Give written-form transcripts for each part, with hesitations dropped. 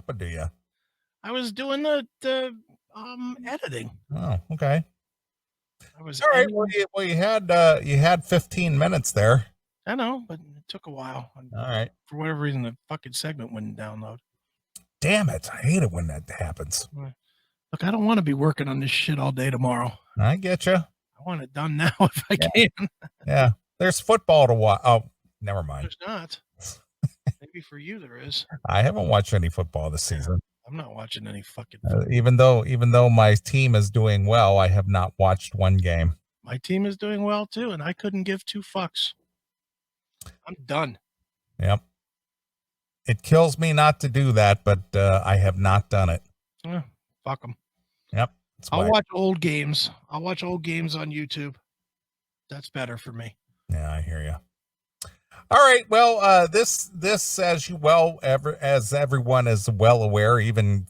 happened to you? I was doing the editing. Oh, okay. I was All right. editing. Well, you had 15 minutes there. I know, but it took a while. All right. For whatever reason, the fucking segment wouldn't download. Damn it! I hate it when that happens. Look, I don't want to be working on this shit all day tomorrow. I get you. I want it done now if I can. Yeah. There's football to watch. Oh, never mind. There's not. Maybe for you there is. I haven't watched any football this season. I'm not watching any fucking even though my team is doing well, I have not watched one game. My team is doing well too, and I couldn't give two fucks. I'm done. Yep. It kills me not to do that, but I have not done it. Fuck them. Yep. I'll watch old games. I'll watch old games on YouTube. That's better for me. Yeah, I hear you. All right. Well, this as everyone is well aware, even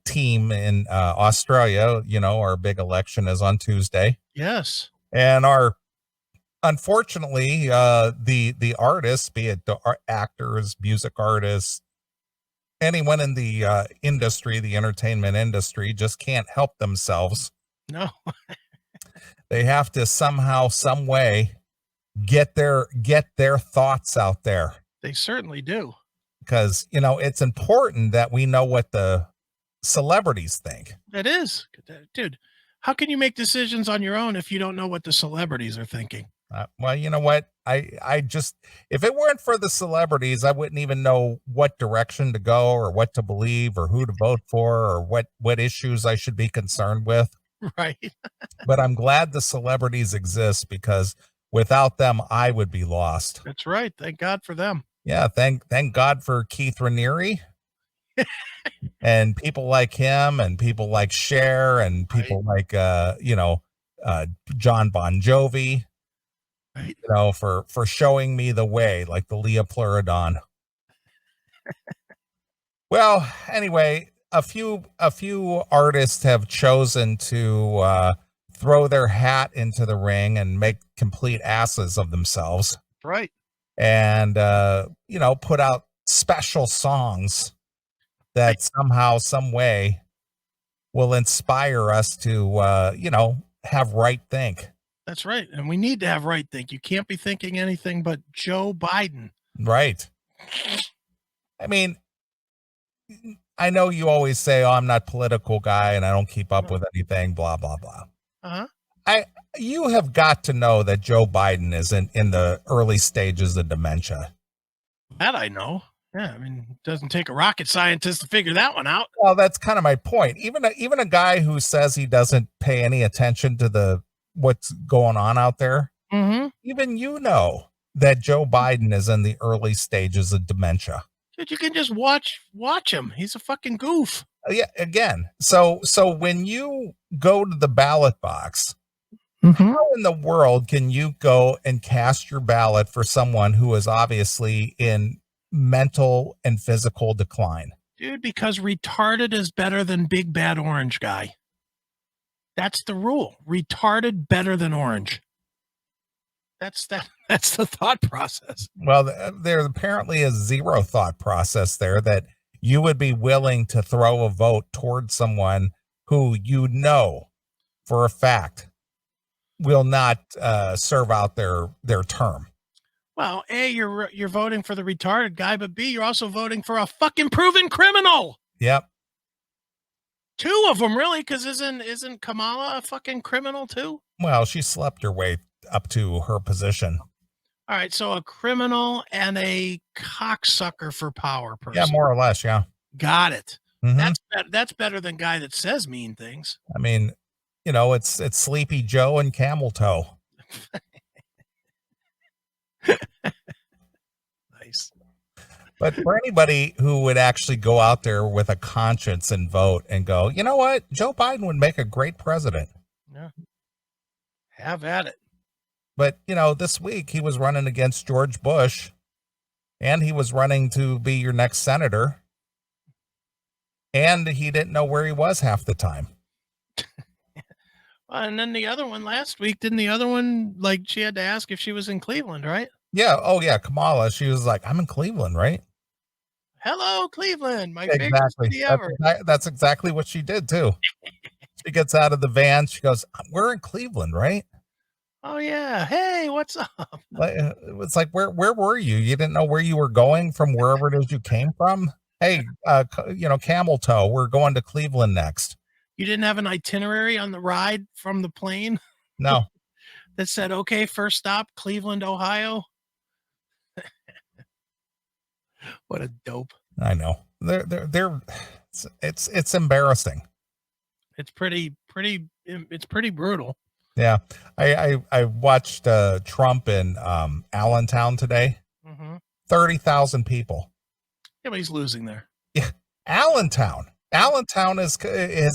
team in Australia, our big election is on Tuesday. Yes. And unfortunately, the artists, be it the actors, music artists, anyone in the industry, the entertainment industry, just can't help themselves. No. They have to somehow, some way get their thoughts out there. They certainly do. Because, it's important that we know what the celebrities think. It is. Dude, how can you make decisions on your own if you don't know what the celebrities are thinking? Well, you know what? I just, if it weren't for the celebrities, I wouldn't even know what direction to go or what to believe or who to vote for or what issues I should be concerned with. Right. But I'm glad the celebrities exist, because without them, I would be lost. That's right. Thank God for them. Yeah. Thank God for Keith Raniere and people like him and people like Cher and people like, John Bon Jovi, right. For showing me the way, like the Leah Pleurodon. Well, anyway, a few artists have chosen to throw their hat into the ring and make complete asses of themselves. Right. And, put out special songs that somehow, some way will inspire us to, have right think. That's right. And we need to have right think. You can't be thinking anything but Joe Biden. Right. I mean, I know you always say, "Oh, I'm not a political guy and I don't keep up with anything, blah, blah, blah." Uh-huh. You have got to know that Joe Biden is in the early stages of dementia. That I know. Yeah, I mean, it doesn't take a rocket scientist to figure that one out. Well, that's kind of my point. Even a guy who says he doesn't pay any attention to what's going on out there, even that Joe Biden is in the early stages of dementia. Dude, you can just watch him. He's a fucking goof. Yeah, again. So when you go to the ballot box, how in the world can you go and cast your ballot for someone who is obviously in mental and physical decline? Dude, because retarded is better than big bad orange guy. That's the rule. Retarded better than orange. That's the thought process. Well, there apparently is zero thought process there, that you would be willing to throw a vote towards someone who for a fact will not serve out their term. Well, A, you're voting for the retarded guy, but B, you're also voting for a fucking proven criminal. Yep. Two of them, really, because isn't Kamala a fucking criminal too? Well, she slept her way up to her position. All right, so a criminal and a cocksucker for power person. Yeah, more or less, yeah. Got it. That's better than guy that says mean things. I mean, it's Sleepy Joe and Camel Toe. Nice. But for anybody who would actually go out there with a conscience and vote and go, you know what, Joe Biden would make a great president. Yeah. Have at it. But, this week he was running against George Bush, and he was running to be your next senator, and he didn't know where he was half the time. And then the other one last week, didn't the other one, like, she had to ask if she was in Cleveland, right? Yeah. Oh, yeah. Kamala, she was like, I'm in Cleveland, right? Hello, Cleveland, my favorite Exactly. city ever. That's exactly what she did too. She gets out of the van. She goes, "We're in Cleveland, right?" Oh yeah. Hey, what's up? Like, it's like, where were you? You didn't know where you were going from wherever it is you came from. Hey, camel toe. We're going to Cleveland next. You didn't have an itinerary on the ride from the plane No, that said, okay, first stop, Cleveland, Ohio? What a dope. I know. They're it's embarrassing. It's it's pretty brutal. Yeah. I watched Trump in Allentown today. Mm-hmm. 30,000 people. Yeah, but he's losing there. Yeah. Allentown. Allentown has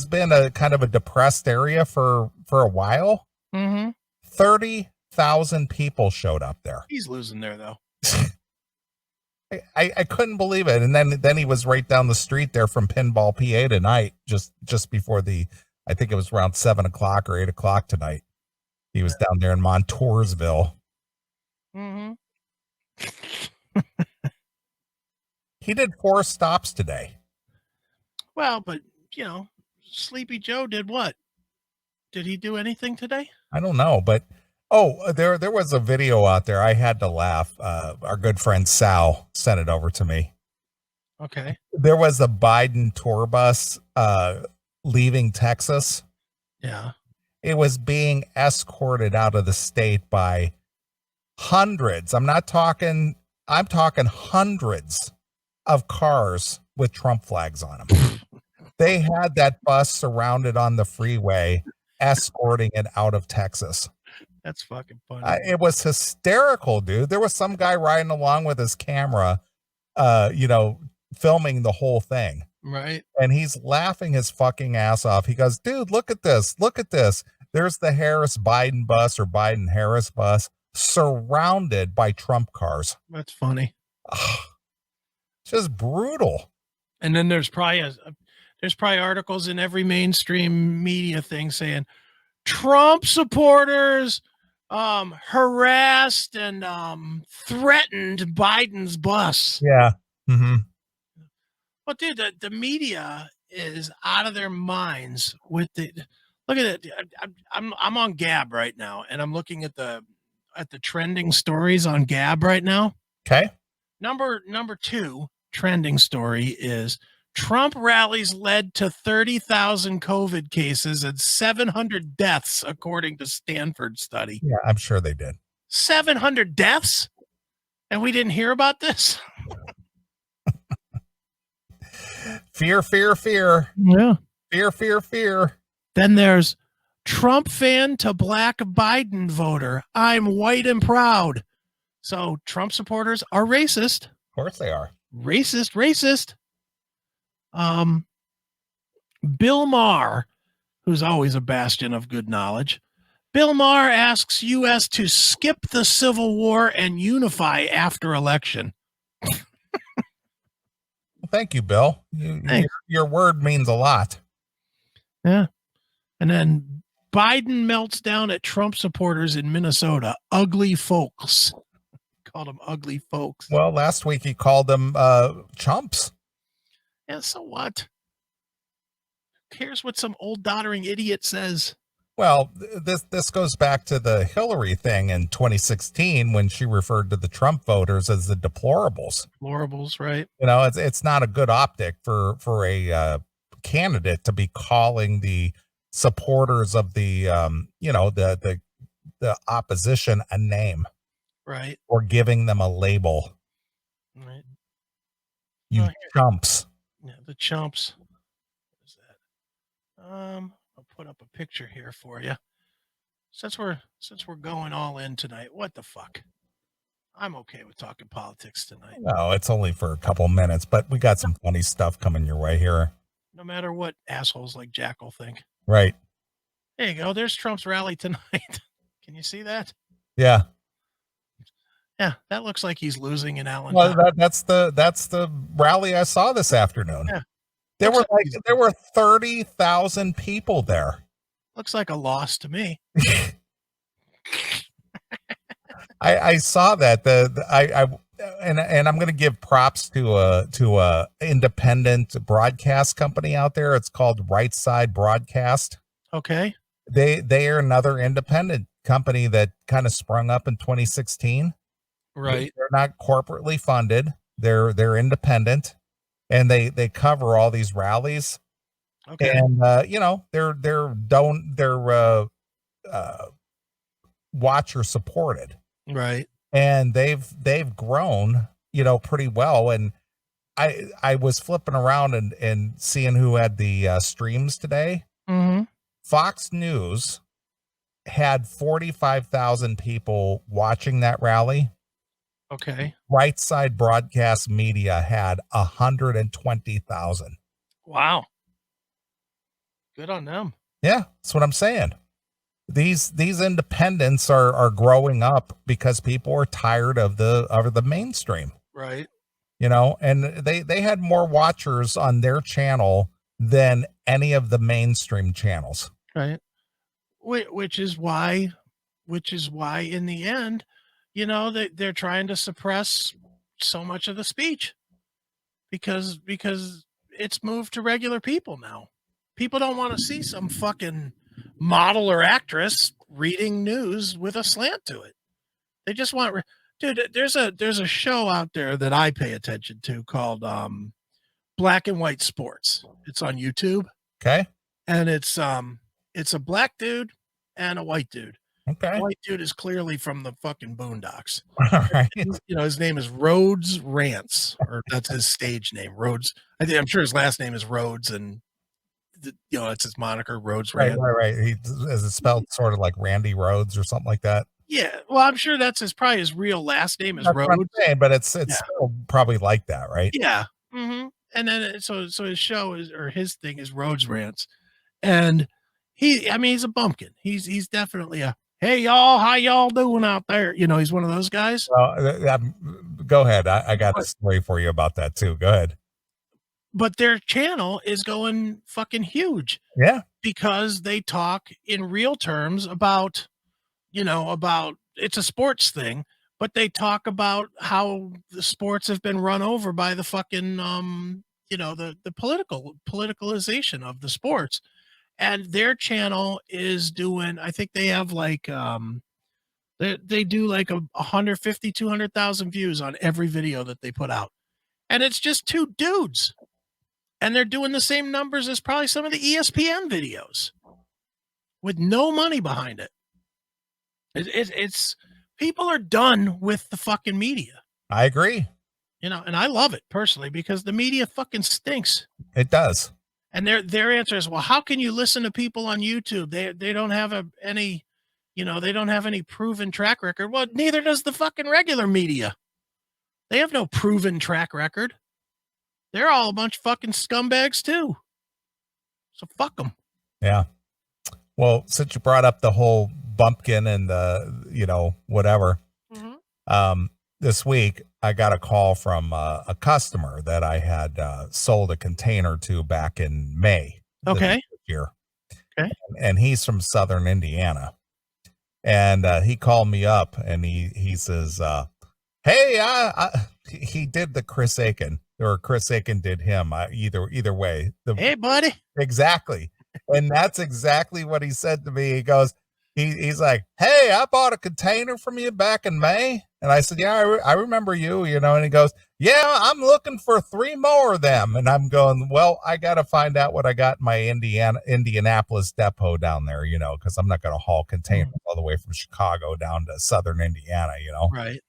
been a kind of a depressed area for a while. Mm-hmm. 30,000 people showed up there. He's losing there though. I couldn't believe it. And then he was right down the street there from Pinball PA tonight, just before I think it was around 7:00 or 8:00 tonight. He was down there in Montoursville. Mm-hmm. He did 4 stops today. Well, but Sleepy Joe did what? Did he do anything today? I don't know, but there was a video out there. I had to laugh. Our good friend Sal sent it over to me. Okay. There was a Biden tour bus leaving Texas. Yeah. It was being escorted out of the state by hundreds. I'm talking hundreds of cars with Trump flags on them. They had that bus surrounded on the freeway, escorting it out of Texas. That's fucking funny. It was hysterical, dude. There was some guy riding along with his camera, filming the whole thing. Right. And he's laughing his fucking ass off. He goes, dude, look at this. Look at this. There's the Harris Biden bus or Biden Harris bus surrounded by Trump cars. That's funny. Just brutal. And then there's probably articles in every mainstream media thing saying Trump supporters harassed and threatened Biden's bus. Yeah. Mm-hmm. Well, dude, the media is out of their minds with the. Look at it. I'm on Gab right now, and I'm looking at the trending stories on Gab right now. Okay. Number 2 trending story is Trump rallies led to 30,000 COVID cases and 700 deaths, according to Stanford study. Yeah, I'm sure they did. 700 deaths, and we didn't hear about this. Fear, fear, fear. Yeah. Fear, fear, fear. Then there's Trump fan to black Biden voter. I'm white and proud. So Trump supporters are racist. Of course they are. Racist. Bill Maher, who's always a bastion of good knowledge. Bill Maher asks U.S. to skip the Civil War and unify after election. Thank you, Bill. Your word means a lot. Yeah. And then Biden melts down at Trump supporters in Minnesota. Ugly folks. Called them ugly folks. Well, last week he called them chumps. Yeah, so what? Who cares what some old doddering idiot says? Well, this goes back to the Hillary thing in 2016 when she referred to the Trump voters as the deplorables. Deplorables, right? It's not a good optic for a candidate to be calling the supporters of the the opposition a name, right, or giving them a label. Right. You chumps. Yeah, the chumps. What is that? I'll put up a picture here for you. Since we're going all in tonight, what the fuck? I'm okay with talking politics tonight. No, it's only for a couple minutes, but we got some funny stuff coming your way here. No matter what assholes like Jackal think. Right. There you go. There's Trump's rally tonight. Can you see that? Yeah. Yeah, that looks like he's losing in Allentown. Well, that's the rally I saw this afternoon. Yeah. There were 30,000 people there. Looks like a loss to me. I saw that. and I'm going to give props to a independent broadcast company out there. It's called Right Side Broadcast. Okay. They are another independent company that kind of sprung up in 2016. Right. They're not corporately funded. They're independent, and they cover all these rallies. Okay. And they're watcher supported, Right. and they've grown, pretty well. And I was flipping around and seeing who had the streams today. Mm-hmm. Fox News had 45,000 people watching that rally. Okay. Right Side Broadcast Media had 120,000. Wow. Good on them. Yeah, that's what I'm saying. These independents are growing up because people are tired of the mainstream. Right. And they had more watchers on their channel than any of the mainstream channels. Right. Which is why in the end, they're trying to suppress so much of the speech because it's moved to regular people now. People don't want to see some fucking model or actress reading news with a slant to it. They just want, dude, there's a show out there that I pay attention to called Black and White Sports. It's on YouTube. Okay. And it's a black dude and a white dude. Okay. The white dude is clearly from the fucking Boondocks. All right. His name is Rhodes Rants, or that's his stage name, Rhodes. I'm sure his last name is Rhodes, and it's his moniker, Rhodes Rants. Right. Is it spelled sort of like Randy Rhodes or something like that? Yeah. Well, I'm sure that's probably his real last name is That's Rhodes. what I'm saying, but it's spelled probably like that, right? Yeah. Mm-hmm. And then so his show or his thing is Rhodes Rants, and he's a bumpkin. He's definitely a, hey y'all, how y'all doing out there? He's one of those guys. Well, go ahead. I got a story for you about that too. Go ahead. But their channel is going fucking huge. Yeah. Because they talk in real terms about it's a sports thing, but they talk about how the sports have been run over by the fucking the politicalization of the sports. And their channel is doing, I think they have like they do like 150 200,000 views on every video that they put out, and it's just two dudes, and they're doing the same numbers as probably some of the ESPN videos with no money behind it. It's people are done with the fucking media. I agree. And I love it personally because the media fucking stinks. It does. And their answer is, well, how can you listen to people on YouTube? They don't have any proven track record. Well, neither does the fucking regular media. They have no proven track record. They're all a bunch of fucking scumbags too. So fuck them. Yeah. Well, since you brought up the whole bumpkin and the, whatever, this week I got a call from a customer that I had sold a container to back in May. Okay. Year. Okay. And he's from Southern Indiana. And he called me up and he says, hey, he did the Chris Aiken, or Chris Aiken did him. Either way. Hey, buddy. Exactly. And that's exactly what he said to me. He goes, he's like, hey, I bought a container from you back in May. And I said, yeah, I remember you, and he goes, yeah, I'm looking for 3 more of them. And I'm going, well, I got to find out what I got in my Indianapolis depot down there, because I'm not going to haul containers all the way from Chicago down to Southern Indiana, Right.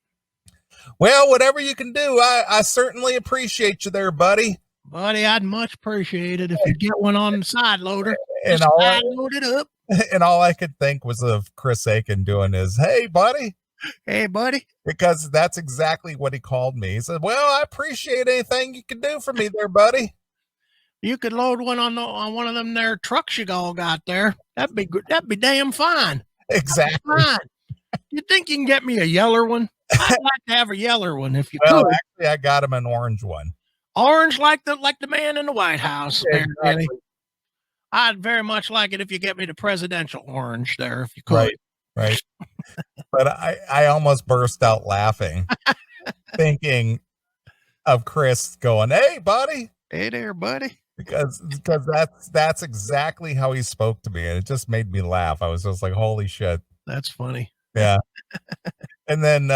Well, whatever you can do, I certainly appreciate you there, buddy. Buddy, I'd much appreciate it if you get one on the side loader. And Just side load it up. And all I could think was of Chris Aiken doing his, hey, buddy. Hey, buddy. Because that's exactly what he called me. He said, well, I appreciate anything you can do for me there, buddy. You could load one on one of them there trucks you all got there. That'd be good. That'd be damn fine. Exactly. Fine. You think you can get me a yeller one? I'd like to have a yeller one if you well, could. Actually, I got him an orange one. Orange like the man in the White House. Exactly. There, Danny. I'd very much like it if you get me the presidential orange there, if you could. Right. But I almost burst out laughing thinking of Chris going, "Hey, buddy," Hey there, buddy. because that's exactly how he spoke to me, and it just made me laugh. I was just like, "Holy shit!" That's funny. Yeah. And then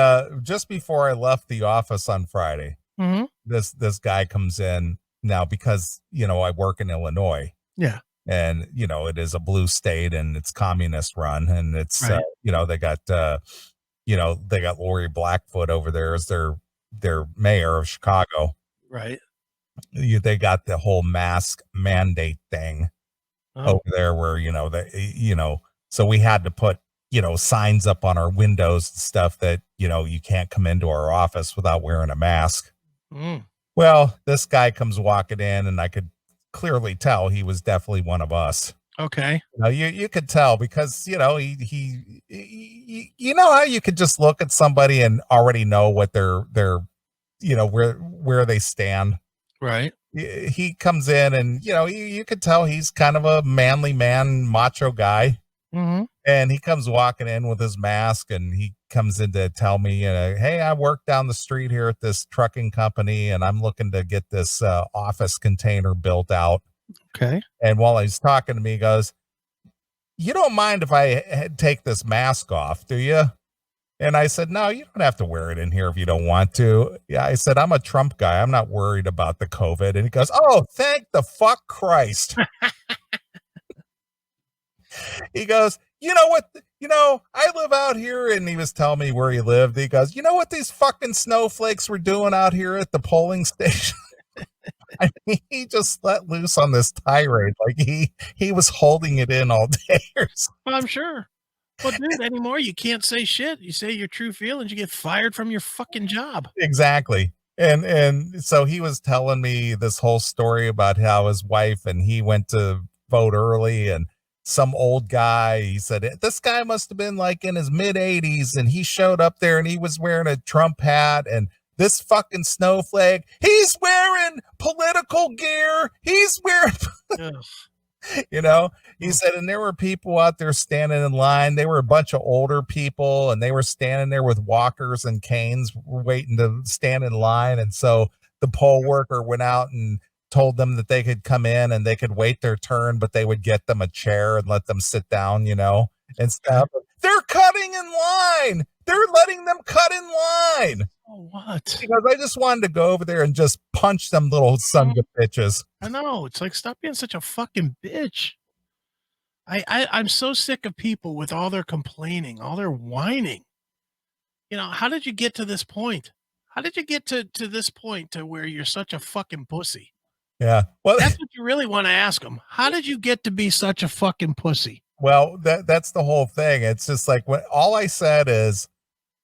just before I left the office on Friday, Mm-hmm. this guy comes in now because I work in Illinois. Yeah. And it is a blue state and it's communist run, and it's Right. they got Lori Blackfoot over there as their mayor of Chicago. Right. They got the whole mask mandate thing Oh. over there where so we had to put signs up on our windows and stuff that you can't come into our office without wearing a mask. Mm. Well, this guy comes walking in and I could clearly tell he was definitely one of us. Okay. You could tell because he how you could just look at somebody and already know what they're where they stand. Right. He comes in and you could tell he's kind of a manly man, macho guy. Mm-hmm. And he comes walking in with his mask and he comes in to tell me, hey, I work down the street here at this trucking company and I'm looking to get this office container built out. Okay. And while he's talking to me, he goes, "You don't mind if I take this mask off, do you?" And I said, "No, you don't have to wear it in here if you don't want to." Yeah, I said, "I'm a Trump guy. I'm not worried about the COVID." And he goes, "Oh, thank the fuck Christ." He goes, "You know what? I live out here," and he was telling me where he lived. He goes, "You know what these fucking snowflakes were doing out here at the polling station?" I mean, he just let loose on this tirade. Like he was holding it in all day. I'm sure. Well, dude, anymore you can't say shit. You say your true feelings, you get fired from your fucking job. Exactly. And so he was telling me this whole story about how his wife and he went to vote early, and some old guy, he said this guy must have been like in his mid 80s, and he showed up there and he was wearing a Trump hat, and this fucking snowflake, he's wearing political gear. He's wearing Ugh. He said, and there were people out there standing in line. They were a bunch of older people and they were standing there with walkers and canes waiting to stand in line. And so the poll worker went out and told them that they could come in and they could wait their turn, but they would get them a chair and let them sit down, and stuff. They're cutting in line. They're letting them cut in line. Oh, what? Because I just wanted to go over there and just punch them little sons of bitches. I know. It's like, stop being such a fucking bitch. I'm so sick of people with all their complaining, all their whining. How did you get to this point? How did you get to this point to where you're such a fucking pussy? Yeah. Well, that's what you really want to ask them. How did you get to be such a fucking pussy? Well, that's the whole thing. It's just like all I said is,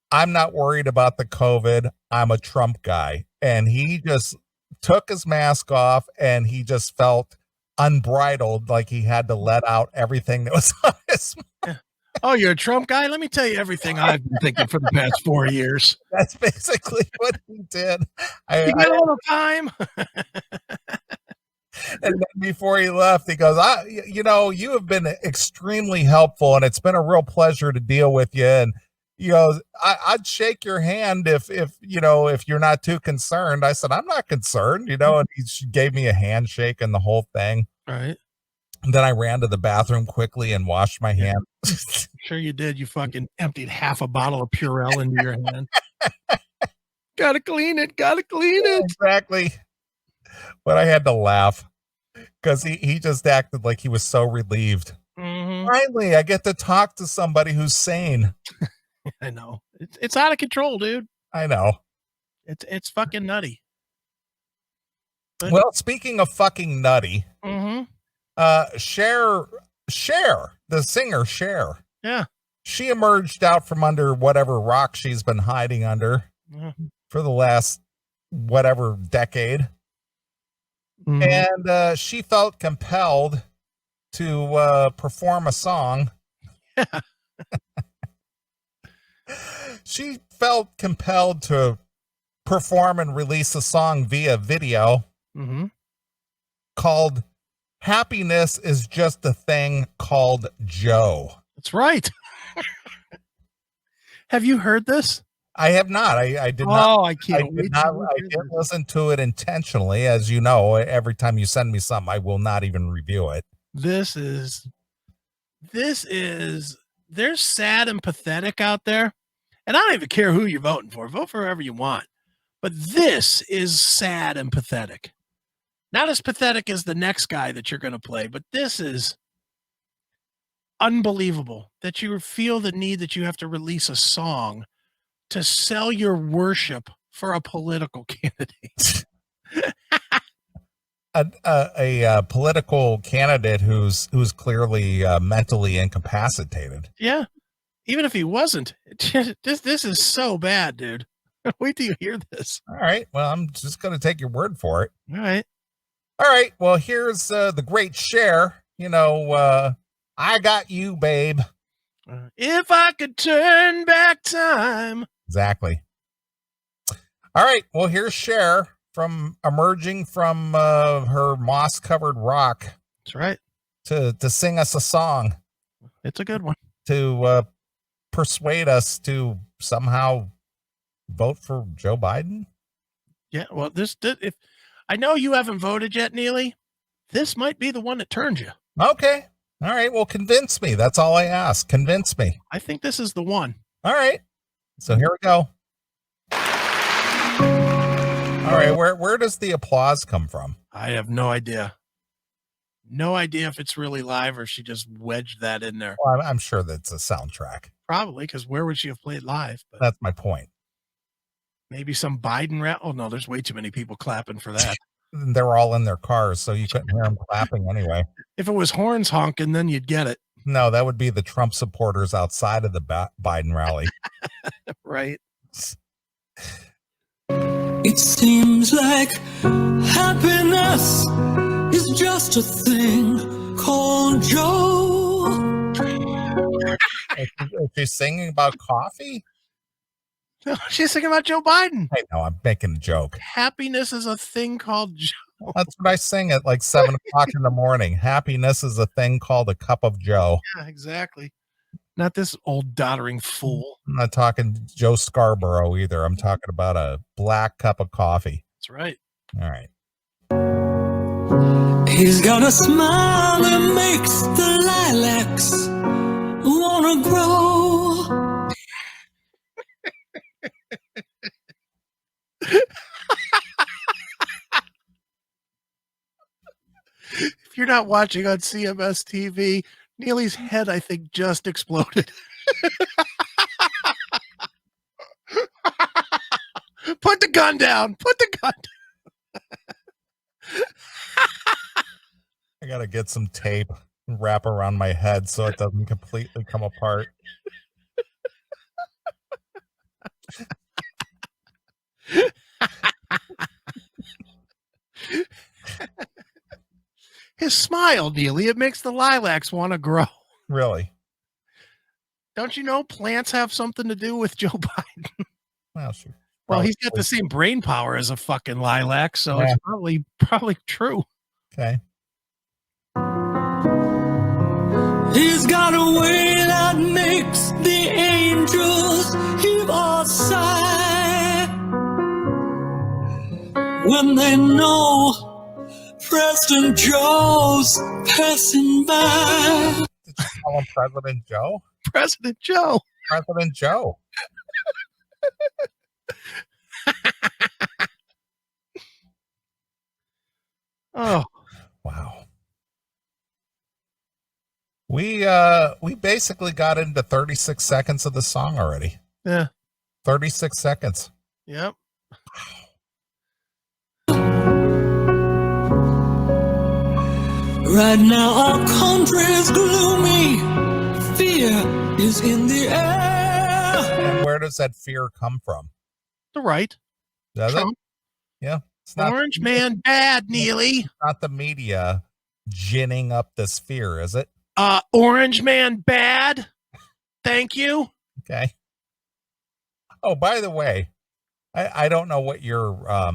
I'm not worried about the COVID. I'm a Trump guy. And he just took his mask off and he just felt unbridled, like he had to let out everything that was on his mind. Oh, you're a Trump guy? Let me tell you everything I've been thinking for the past 4 years. That's basically what he did. You got a little time? And then before he left, he goes, you have been extremely helpful and it's been a real pleasure to deal with you. And I'd shake your hand if you're not too concerned. I said, I'm not concerned, and he gave me a handshake and the whole thing. Right. And then I ran to the bathroom quickly and washed my hands. Sure you did. You fucking emptied half a bottle of Purell into your hand. Gotta clean it. Exactly. But I had to laugh because he just acted like he was so relieved. Mm-hmm. Finally, I get to talk to somebody who's sane. I know. It's out of control, dude. I know. It's fucking nutty. But, well, speaking of fucking nutty, mm-hmm. Cher, the singer Cher. Yeah. She emerged out from under whatever rock she's been hiding under for the last whatever decade. Mm-hmm. And she felt compelled to perform a song. Yeah. She felt compelled to perform and release a song via video called Happiness is Just a Thing Called Joe. That's right. Have you heard this? I have not. I did not. Oh, I I can't did wait not. to I hear didn't this. listen to it intentionally, as you know. Every time you send me something, I will not even review it. This is there's sad and pathetic out there. And I don't even care who you're voting for. Vote for whoever you want. But this is sad and pathetic. Not as pathetic as the next guy that you're going to play, but this is unbelievable that you feel the need that you have to release a song to sell your worship for a political candidate. A political candidate who's clearly mentally incapacitated. Yeah. Even if he wasn't, this is so bad, dude. Wait till you hear this. All right. Well, I'm just going to take your word for it. All right. All right. Well, here's the great Cher. I got you, babe. If I could turn back time. Exactly. All right. Well, here's Cher emerging from her moss-covered rock. That's right. To sing us a song. It's a good one. To persuade us to somehow vote for Joe Biden. Yeah. Well, if I know you haven't voted yet, Neely, this might be the one that turns you. Okay. All right. Well, convince me. That's all I ask. Convince me. I think this is the one. All right. So here we go. All right. Where does the applause come from? I have no idea. No idea if it's really live or she just wedged that in there. Well, I'm sure that's a soundtrack. Probably, because where would she have played live? But that's my point. Maybe some Biden rap. Oh no, there's way too many people clapping for that. They're all in their cars, so you couldn't hear them clapping anyway. If it was horns honking, then you'd get it. No, that would be the Trump supporters outside of the Biden rally. Right. It seems like happiness is just a thing called Joe. Is she singing about coffee? No, she's thinking about Joe Biden. I know, I'm making a joke. Happiness is a thing called Joe. That's what I sing at like 7 o'clock in the morning. Happiness is a thing called a cup of Joe. Yeah, exactly. Not this old doddering fool. I'm not talking Joe Scarborough either. I'm talking about a black cup of coffee. That's right. All right. He's got a smile that makes the lilacs wanna grow. If you're not watching on CMS TV, Neely's head, I think, just exploded. Put the gun down. Put the gun down. I got to get some tape and wrap around my head so it doesn't completely come apart. His smile, Neely, it makes the lilacs want to grow. Really? Don't you know plants have something to do with Joe Biden? Well, sure. Well, he's got the same brain power as a fucking lilac, so it's probably true. Okay. He's got a way that makes the angels heave a sigh when they know President Joe's passing by. Did you call him President Joe? President Joe. President Joe. Oh. Wow. We basically got into 36 seconds of the song already. Yeah. 36 seconds. Yep. Right now our country's gloomy. Fear is in the air. And where does that fear come from? The right. Does Trump. it? Yeah. It's not Orange man bad, Neely. not the media ginning up this fear, is it? Orange man bad. Thank you. Okay. Oh, by the way, I don't know what your I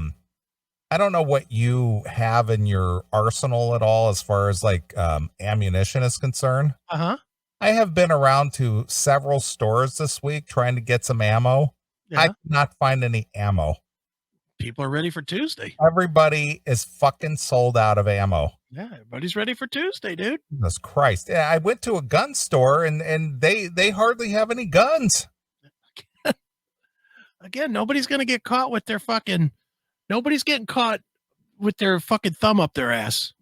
don't know what you have in your arsenal at all as far as like ammunition is concerned. Uh-huh. I have been around to several stores this week trying to get some ammo. I could not find any ammo. People are ready for Tuesday. Everybody is fucking sold out of ammo. Yeah, everybody's ready for Tuesday, dude. Jesus Christ. Yeah, I went to a gun store and they hardly have any guns. Again, nobody's going to get caught with their nobody's getting caught with their fucking thumb up their ass.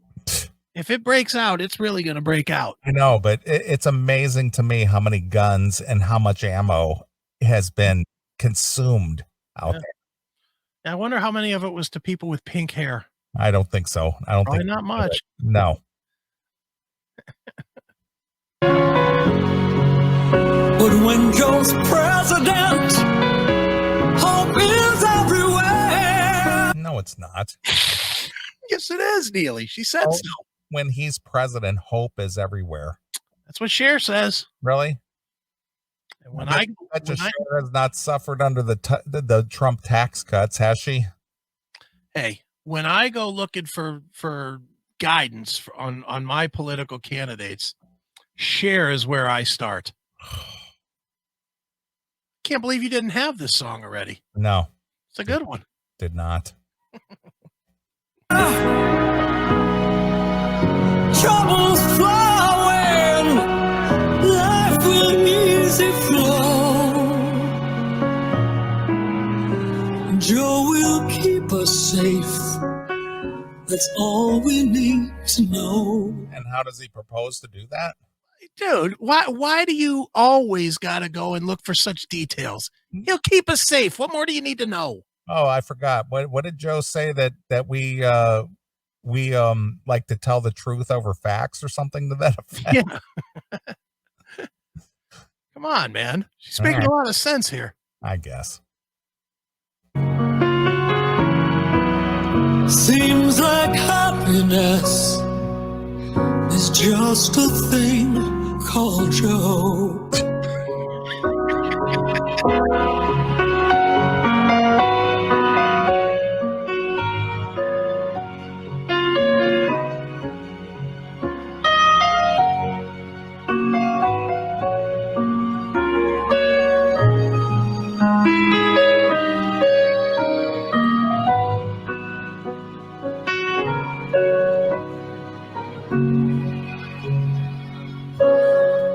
If it breaks out, it's really going to break out. I know, but it's amazing to me how many guns and how much ammo has been consumed out there. I wonder how many of it was to people with pink hair. I don't think so. I don't Probably think not much. No. But when Joe's president, hope is everywhere. No, it's not. Yes, it is, Neely. She said so. When he's president, hope is everywhere. That's what Cher says. Really? And when Cher has not suffered under the Trump tax cuts, has she? Hey, when I go looking for guidance on my political candidates, Cher is where I start. Can't believe you didn't have this song already. No. It's a good one. Did not. Troubles flowing, life will easy flow. Joe will keep us safe. That's all we need to know. And how does he propose to do that? Dude, why do you always got to go and look for such details? He'll keep us safe. What more do you need to know? Oh, I forgot. What did Joe say that we like to tell the truth over facts or something to that effect? Yeah. Come on, man. She's making a lot of sense here. I guess. Seems like happiness is just a thing called Joe.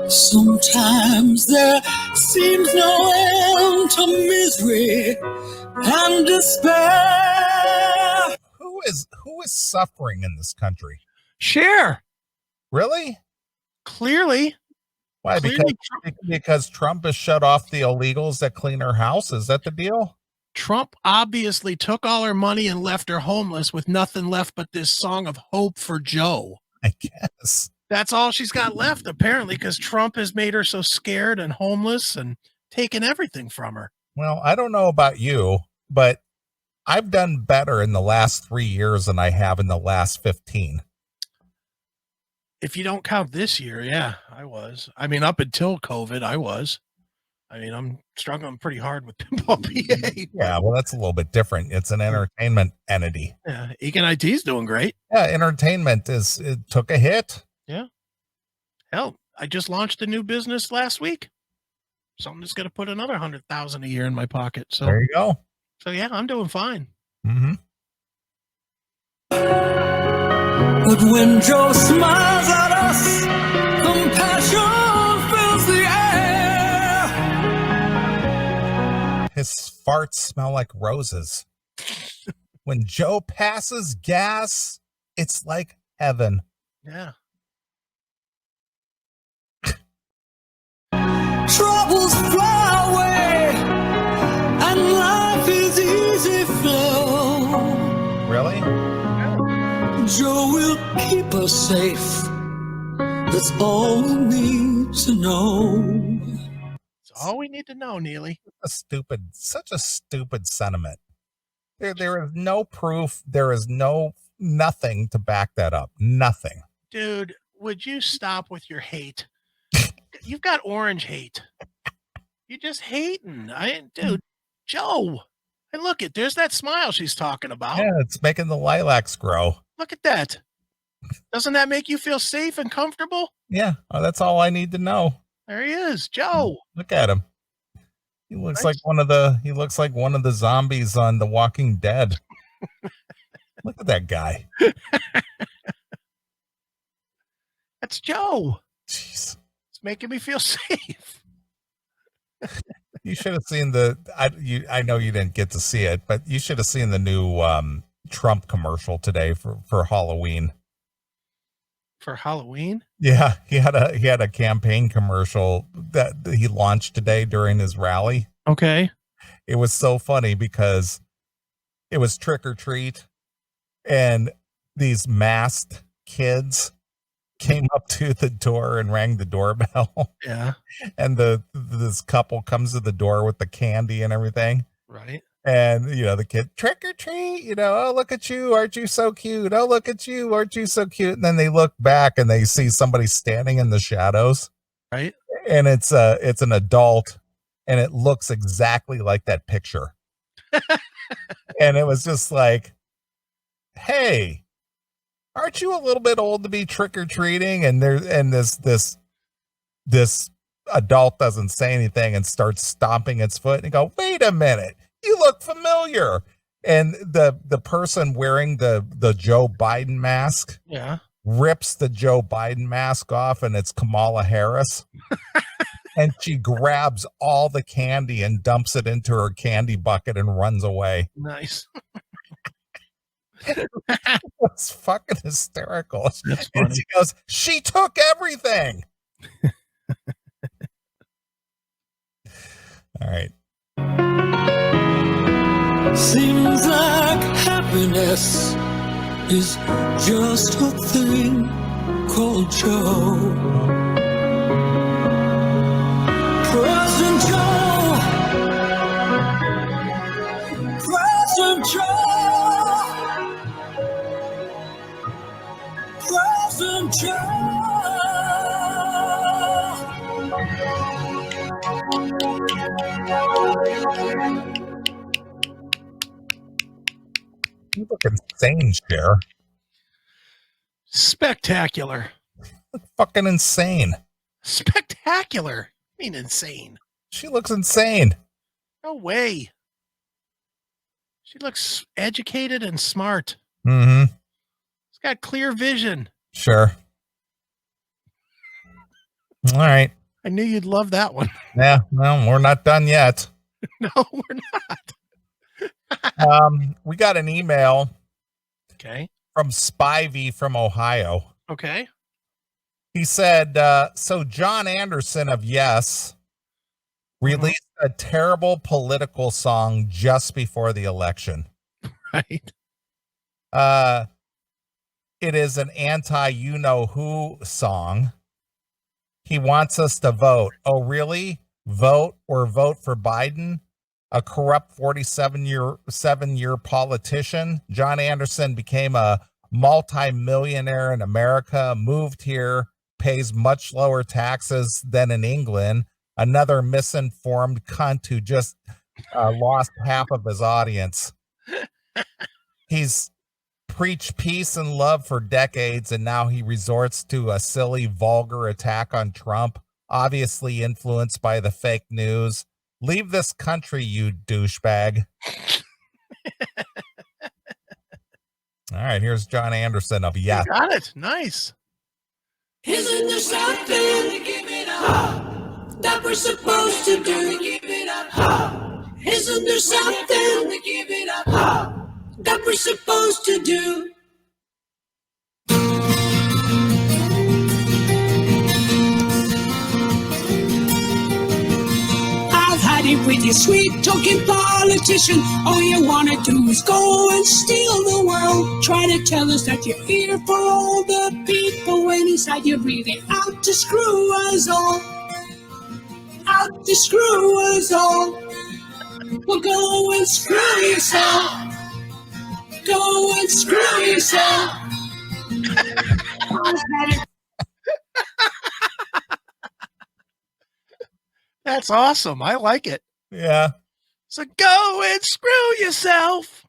Sometimes there seems no end to misery and despair. Who is suffering in this country? Cher. Really? Clearly. Why? Because Trump has shut off the illegals that clean her house? Is that the deal? Trump obviously took all her money and left her homeless with nothing left but this song of hope for Joe. I guess. That's all she's got left, apparently, because Trump has made her so scared and homeless and taken everything from her. Well, I don't know about you, but I've done better in the last 3 years than I have in the last 15. If you don't count this year, yeah, I was. I mean, up until COVID, I was. I mean, I'm struggling pretty hard with Pinball PA. Yeah, well, that's a little bit different. It's an entertainment entity. Yeah, Econ IT's doing great. Yeah, entertainment it took a hit. Yeah. Hell, I just launched a new business last week. Something that's going to put another 100,000 a year in my pocket. So there you go. So yeah, I'm doing fine. Mm-hmm. But when Joe smiles at us, compassion fills the air. His farts smell like roses. When Joe passes gas, it's like heaven. Yeah. Troubles fly away, and life is easy flow. Really? Joe will keep us safe. That's all we need to know. That's all we need to know, Neely. Such a stupid sentiment. There is no proof. There is nothing to back that up. Nothing. Dude, would you stop with your hate? You've got orange hate. You're just hating. Dude, Joe. And look there's that smile she's talking about. Yeah, it's making the lilacs grow. Look at that. Doesn't that make you feel safe and comfortable? Yeah, that's all I need to know. There he is, Joe. Look at him. He looks Nice. like he looks like one of the zombies on The Walking Dead. Look at that guy. That's Joe. Jeez. It's making me feel safe. You should have seen I know you didn't get to see it, but you should have seen the new Trump commercial today for Halloween. For Halloween? Yeah, he had a campaign commercial that he launched today during his rally. Okay. It was so funny because it was trick or treat, and these masked kids came up to the door and rang the doorbell. Yeah. And this couple comes to the door with the candy and everything. Right. And, the kid, trick or treat, oh, look at you. Aren't you so cute? Oh, look at you. Aren't you so cute? And then they look back and they see somebody standing in the shadows. Right. And it's an adult, and it looks exactly like that picture. And it was just like, hey, aren't you a little bit old to be trick or treating? And this adult doesn't say anything and starts stomping its foot and go, wait a minute, you look familiar. And the person wearing the Joe Biden mask, Yeah, rips the Joe Biden mask off, and it's Kamala Harris. And she grabs all the candy and dumps it into her candy bucket and runs away. nice. It's fucking hysterical. That's And funny. she goes, she took everything. All right. Seems like happiness is just a thing called Joe. Present Joe. Present Joe. Present Joe. You look insane, Cher. Spectacular. Fucking insane. Spectacular. I mean, insane. She looks insane. No way. She looks educated and smart. Mm-hmm. She's got clear vision. Sure. All right. I knew you'd love that one. Yeah, well, we're not done yet. No, we're not. We got an email Okay. from Spivey from Ohio. Okay. He said, so John Anderson of Yes released a terrible political song just before the election. Right. It is an anti-you-know-who song. He wants us to vote. Oh, really? Vote or vote for Biden? A corrupt 47-year politician. John Anderson became a multi-millionaire in America, moved here, pays much lower taxes than in England. Another misinformed cunt who just lost half of his audience. He's preached peace and love for decades, and now he resorts to a silly, vulgar attack on Trump, obviously influenced by the fake news. Leave this country, you douchebag. All right, here's John Anderson of Yes. You got it. Nice. Isn't there something that we're supposed to do? Isn't there something that we're supposed to do? I've had it with you, sweet-talking politician. All you want to do is go and steal the world. Try to tell us that you're here for all the people, when inside you're really out to screw us all. Out to screw us all. Well, go and screw yourself. Go and screw yourself. That's awesome. I like it. Yeah. So go and screw yourself.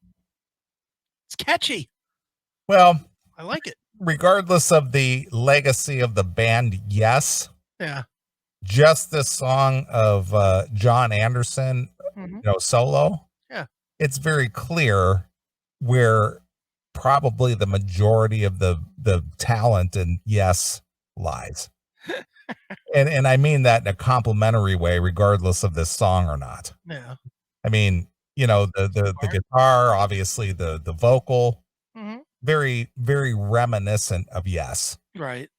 It's catchy. Well, I like it. regardless of the legacy of the band Yes, Yeah. just this song of John Anderson, solo. Yeah. It's very clear where probably the majority of the talent and yes lies. and I mean that in a complimentary way, regardless of this song or not. Yeah. I mean, the guitar, obviously the vocal, very, very reminiscent of Yes. Right.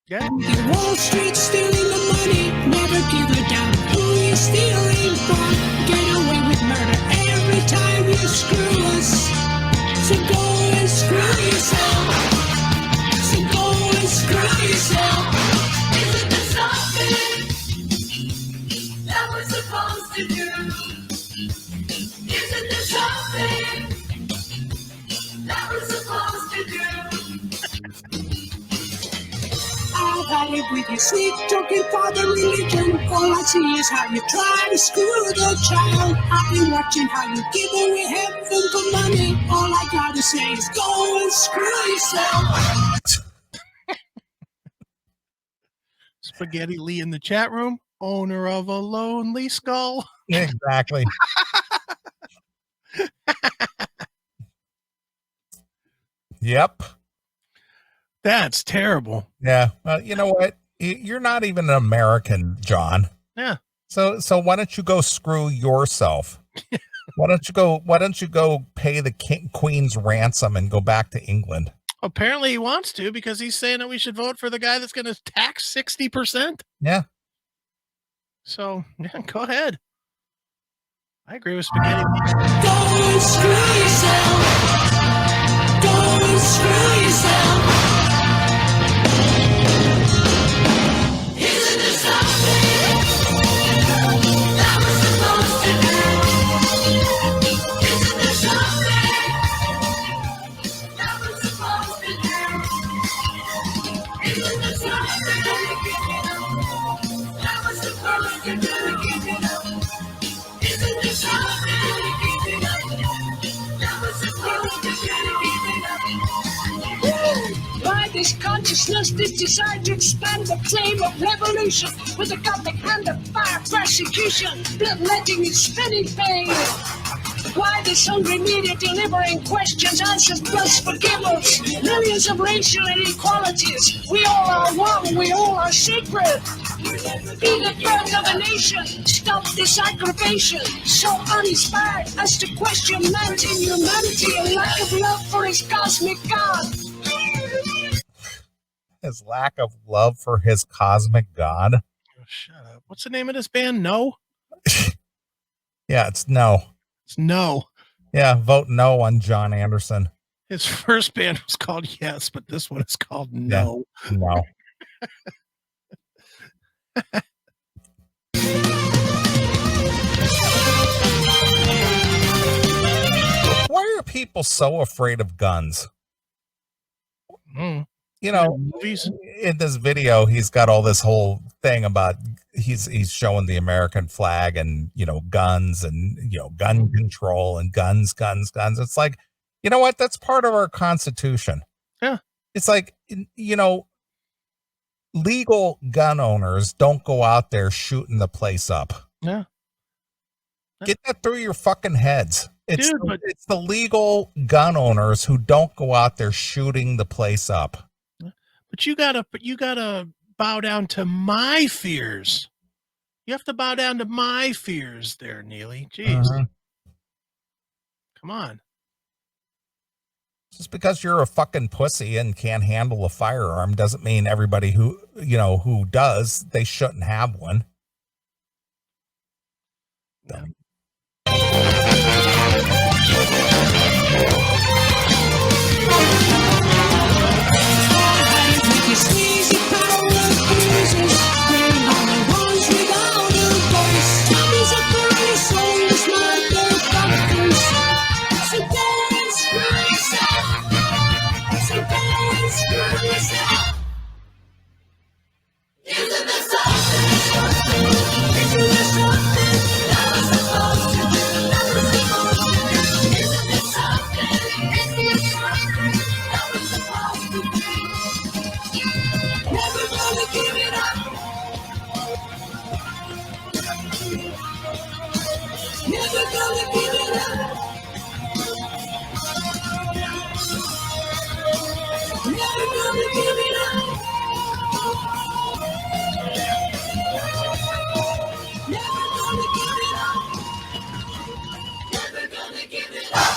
Yeah. Wall Street stealing the money, never give a damn who you're stealing from. Get away with murder every time you screw us. So go and screw yourself. So go and screw yourself. Isn't there something that we're supposed to do? Isn't there something that we're supposed to do? I've had it with your sweet talking father religion. All I see is how you try to screw the child. I've been watching how you give away heaven for money. All I gotta say is go and screw yourself. Spaghetti Lee in the chat room, owner of a lonely skull. Exactly. Yep. That's terrible. Yeah. Well, you know what? You're not even an American, John. Yeah. So why don't you go screw yourself? Why don't you go pay the Queen's ransom and go back to England? Apparently he wants to, because he's saying that we should vote for the guy that's going to tax 60%. Yeah. So, yeah, go ahead. I agree with Spaghetti. Go and screw yourself. Go and screw yourself. Isn't there something that we're supposed to do? Isn't there something that we're supposed to do? Isn't there something that we're supposed to do? Isn't there something that we're supposed to do? By this consciousness, this desire to expand the flame of revolution with a gothic hand of fire persecution, bloodletting and spinning pain. Why this hungry media delivering questions, answers, plus forgiveness? Millions of racial inequalities. We all are one, we all are sacred. Be the birth of a nation. Stop this aggravation. So uninspired as to question man's inhumanity and lack of love for his cosmic God. His lack of love for his cosmic God. Oh, shut up. What's the name of this band? No? Yeah, it's no. It's No. Yeah, vote no on John Anderson. His first band was called Yes, but this one is called No. Yeah, no. Why are people so afraid of guns? Movies. In this video, he's got all this whole thing about he's showing the American flag and guns and gun control and guns. It's like, you know what? That's part of our Constitution. Yeah. It's like, legal gun owners don't go out there shooting the place up. Yeah. Get that through your fucking heads. It's the legal gun owners who don't go out there shooting the place up. But you gotta bow down to my fears. You have to bow down to my fears there, Neely. Jeez. Come on. Just because you're a fucking pussy and can't handle a firearm doesn't mean everybody who does, they shouldn't have one. Yeah. You squeeze the power of bruises, bring on the ones without a voice. Tommy's up for any souls, motherfuckers. So go and screw yourself. So go and screw yourself. Isn't there something? Isn't there something that was supposed Never gonna give it up. Never gonna give it up. Never gonna give it up. Never gonna give it up.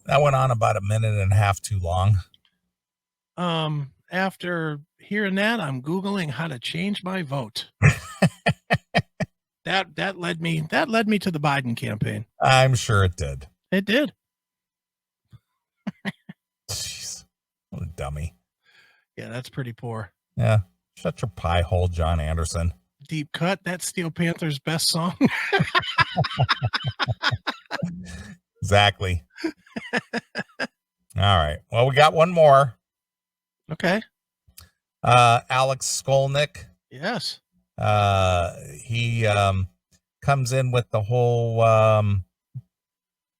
That went on about a minute and a half too long. After hearing that, I'm Googling how to change my vote. that led me to the Biden campaign. I'm sure it did. It did. Jeez, what a dummy. Yeah, that's pretty poor. Yeah, shut your pie hole, John Anderson. Deep Cut, that's Steel Panther's best song. Exactly. All right. Well, we got one more. Okay. Alex Skolnick. Yes. He comes in with the whole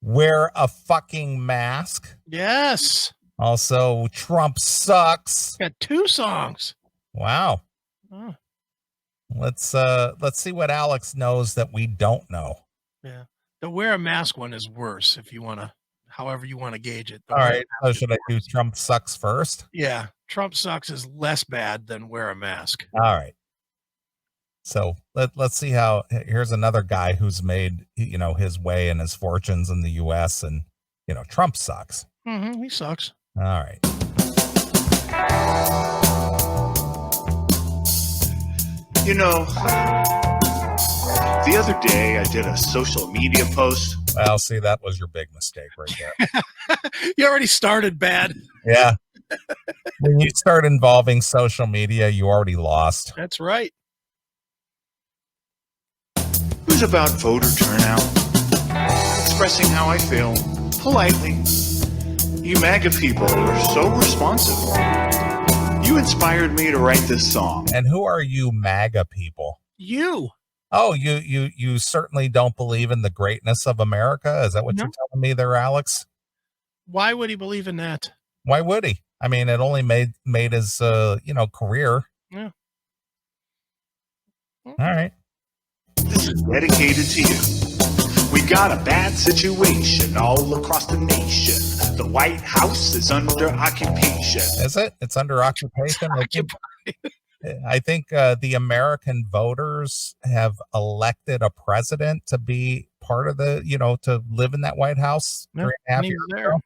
wear a fucking mask. Yes. Also, Trump sucks. Got 2 songs. Wow. Oh, Let's see what Alex knows that we don't know. yeah. The wear a mask one is worse if you want to, however you want to gauge it. The All wear a right. So mask should is I do worse. Trump sucks first? Yeah. Trump sucks is less bad than wear a mask. All right. So let's see how. Here's another guy who's made his way and his fortunes in the U.S. and Trump sucks. Mm-hmm, he sucks. All right. The other day I did a social media post. Well, see, that was your big mistake right there. You already started bad. Yeah. When you start involving social media, you already lost. That's right. It was about voter turnout, expressing how I feel politely. You MAGA people are so responsive. You inspired me to write this song. And who are you MAGA people? You. Oh, you certainly don't believe in the greatness of America? Is that what No. you're telling me there, Alex? Why would he believe in that? Why would he? I mean, it only made his career. Yeah. All right. This is dedicated to you. We got a bad situation all across the nation. The White House is under occupation. Is it? It's under occupation. I think the American voters have elected a president to be part of the, to live in that White House. Yeah, 3.5 and he's years there. ago.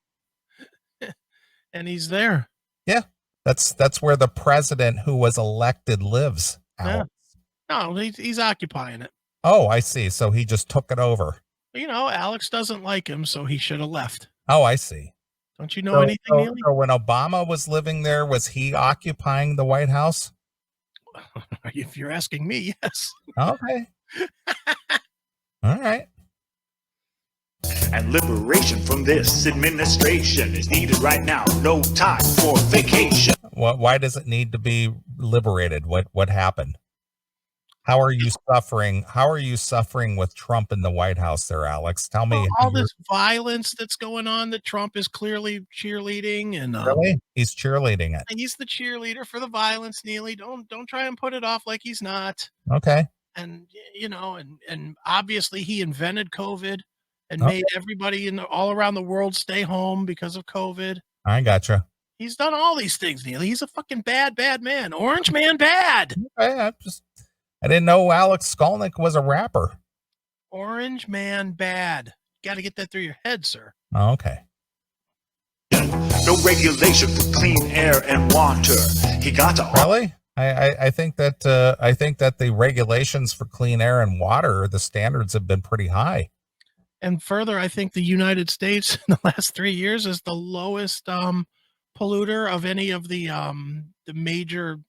And he's there. Yeah, that's where the president who was elected lives. Yeah. No, he's occupying it. Oh, I see. So he just took it over. Alex doesn't like him, so he should have left. Oh, I see. Don't you know anything, Neely? So when Obama was living there, was he occupying the White House? If you're asking me, yes. Okay. All right. And liberation from this administration is needed right now. No time for vacation. Why does it need to be liberated? What happened? How are you suffering? How are you suffering with Trump in the White House there, Alex? Tell me. All this violence that's going on that Trump is clearly cheerleading, and Really? He's cheerleading it. he's the cheerleader for the violence, Neely. Don't try and put it off like he's not. Okay. And and obviously he invented COVID and Okay. made everybody all around the world stay home because of COVID. I gotcha. He's done all these things, Neely. He's a fucking bad man. Orange man bad. Okay, I didn't know Alex Skolnick was a rapper. Orange man bad. Got to get that through your head, sir. Oh, okay. No regulation for clean air and water. He got to Really? I think that the regulations for clean air and water, the standards have been pretty high. And further, I think the United States in the last 3 years is the lowest polluter of any of the major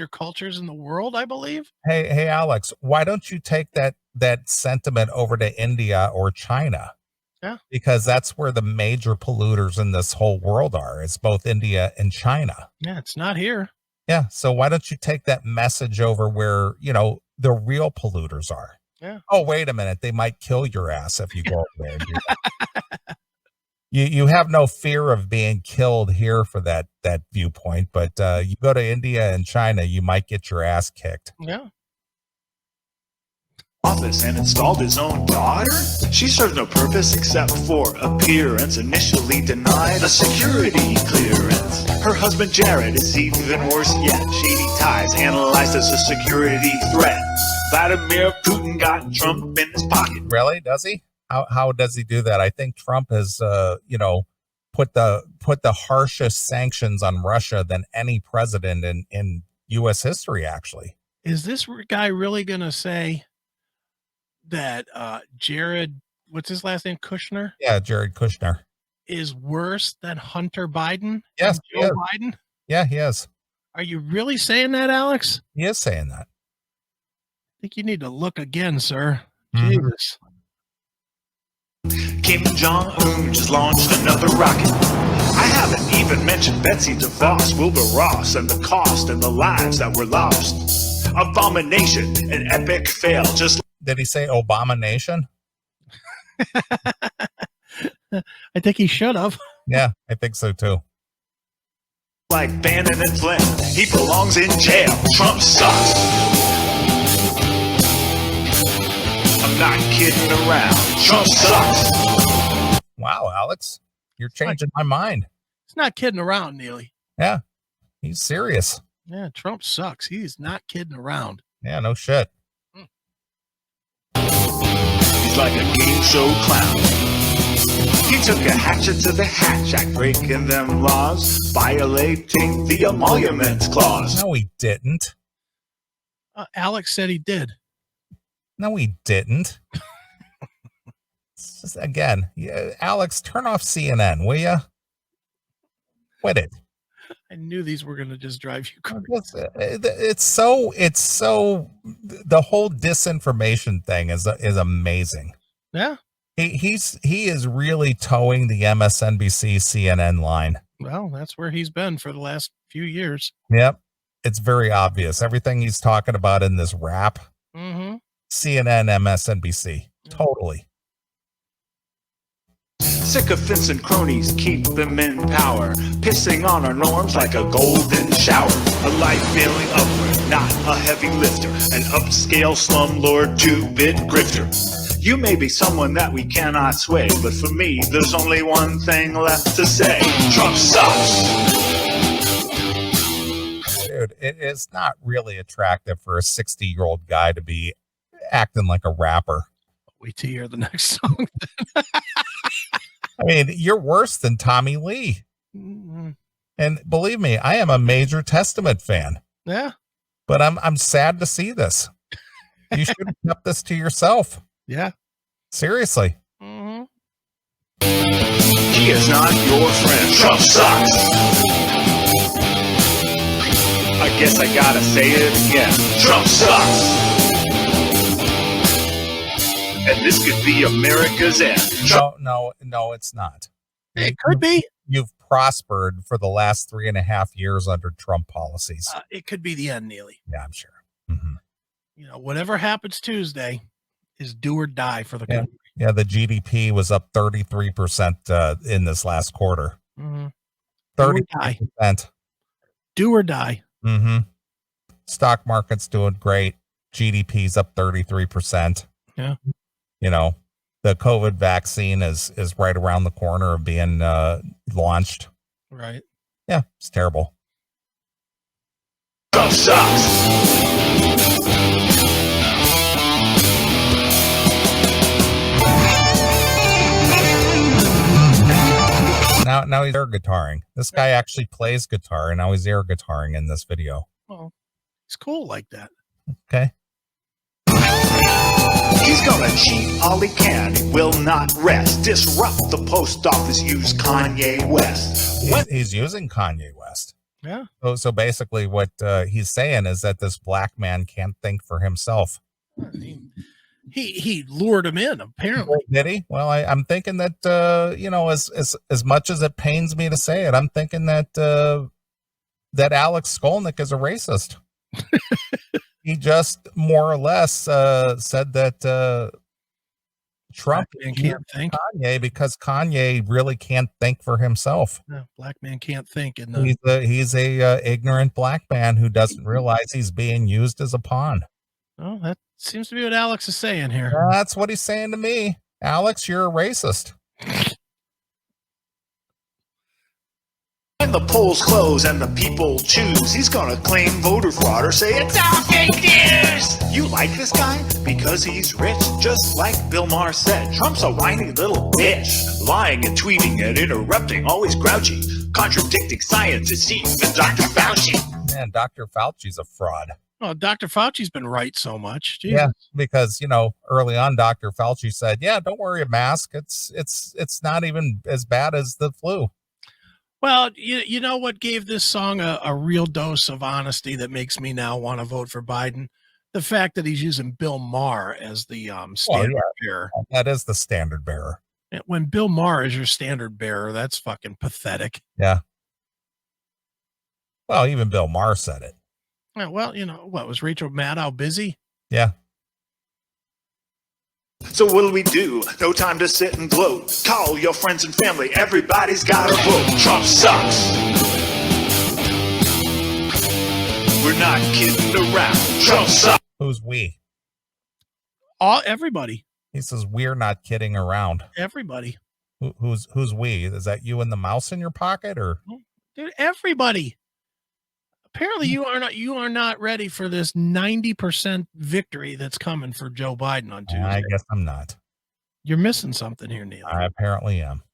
cultures in the world, I believe. Hey, Alex, why don't you take that sentiment over to India or China? Yeah. Because that's where the major polluters in this whole world are. It's both India and China. Yeah, it's not here. Yeah. So why don't you take that message over where, the real polluters are? Yeah. Oh, wait a minute. They might kill your ass if you go over there and do that. You have no fear of being killed here for that viewpoint, but you go to India and China, you might get your ass kicked. Yeah. Office and installed his own daughter? She serves no purpose except for appearance. Initially denied a security clearance. Her husband Jared is even worse yet. Shady ties analyzed as a security threat. Vladimir Putin got Trump in his pocket. Really? Does he? How does he do that? I think Trump has, put the harshest sanctions on Russia than any president in U.S. history, actually. Is this guy really going to say that Jared, what's his last name, Kushner? Yeah, Jared Kushner. Is worse than Hunter Biden? Yes, Joe Biden? Yeah, he is. Are you really saying that, Alex? He is saying that. I think you need to look again, sir. Mhm. Jesus. Kim Jong-un just launched another rocket. I haven't even mentioned Betsy DeVos, Wilbur Ross, and the cost and the lives that were lost. Abomination, an epic fail. Just Did he say Obama Nation? I think he should have. Yeah, I think so too. like Bannon and Flynn, he belongs in jail. Trump sucks. I'm not kidding around. Trump sucks. Wow, Alex, you're changing my mind. He's not kidding around, Neely. Yeah, he's serious. Yeah, Trump sucks. He's not kidding around. Yeah, no shit. He's like a game show clown. He took a hatchet to the Hatch Act, breaking them laws, violating the Emoluments Clause. No, he didn't. Alex said he did. No, he didn't. Again, Alex, turn off CNN, will you? Quit it. I knew these were going to just drive you crazy. It's so the whole disinformation thing is amazing. Yeah. He is really towing the MSNBC CNN line. Well, that's where he's been for the last few years. Yep. It's very obvious. Everything he's talking about in this rap, Mm-hmm. CNN, MSNBC, totally. Sycophants and cronies keep them in power, pissing on our norms like a golden shower. A light feeling upward, not a heavy lifter, an upscale slumlord, two-bit grifter. You may be someone that we cannot sway, but for me, there's only one thing left to say. Trump sucks! Dude, it is not really attractive for a 60-year-old guy to be acting like a rapper. Wait till you hear the next song. I mean, you're worse than Tommy Lee. Mm-hmm. And believe me, I am a major Testament fan, Yeah. but I'm sad to see this. You should have kept this to yourself. Yeah. Seriously. Mm-hmm. He is not your friend. Trump sucks! I guess I gotta say it again. Trump sucks! And this could be America's end. No, it's not. It could be. You've prospered for the last 3.5 years under Trump policies. It could be the end, Neely. Yeah, I'm sure. Mm-hmm. You know, whatever happens Tuesday is do or die for the country. Yeah, the GDP was up 33% in this last quarter. Mm-hmm. 33%. Do or die. Mm-hmm. Stock market's doing great. GDP's up 33%. Yeah. You know, the COVID vaccine is right around the corner of being launched. Right. Yeah, it's terrible. Trump sucks! Now he's air guitaring. This guy actually plays guitar, and now he's air guitaring in this video. Well, it's cool like that. Okay. He's gonna cheat all he can, he will not rest. Disrupt the post office, use Kanye West. He's using Kanye West. Yeah. So basically what he's saying is that this black man can't think for himself. He lured him in, apparently. Did he? Well, I'm thinking that, as much as it pains me to say it, I'm thinking that that Alex Skolnick is a racist. He just more or less said that Trump can't think. Kanye because Kanye really can't think for himself. No, black man can't think. He's a ignorant black man who doesn't realize he's being used as a pawn. Oh, that seems to be what Alex is saying here. That's what he's saying to me. Alex, you're a racist. When the polls close and the people choose, he's gonna claim voter fraud or say it's all fake news. You like this guy? Because he's rich, just like Bill Maher said. Trump's a whiny little bitch, lying and tweeting and interrupting, always grouchy, contradicting science, it's even Dr. Fauci. Man, Dr. Fauci's a fraud. Oh, Dr. Fauci's been right so much. Jesus. Yeah, because early on, Dr. Fauci said, "Yeah, don't worry, a mask. It's not even as bad as the flu." Well, you know what gave this song a real dose of honesty that makes me now want to vote for Biden? The fact that he's using Bill Maher as the standard bearer. That is the standard bearer. When Bill Maher is your standard bearer, that's fucking pathetic. Yeah. Well, even Bill Maher said it. Yeah, well, what was Rachel Maddow busy? Yeah. So what'll we do? No time to sit and gloat. Call your friends and family, everybody's got a vote. Trump sucks. We're not kidding around. Trump sucks. Who's we? Everybody. He says we're not kidding around. Everybody. Who's we? Is that you and the mouse in your pocket, or? Dude, everybody. Apparently, you are not ready for this 90% victory that's coming for Joe Biden on Tuesday. I guess I'm not. You're missing something here, Neil. I apparently am.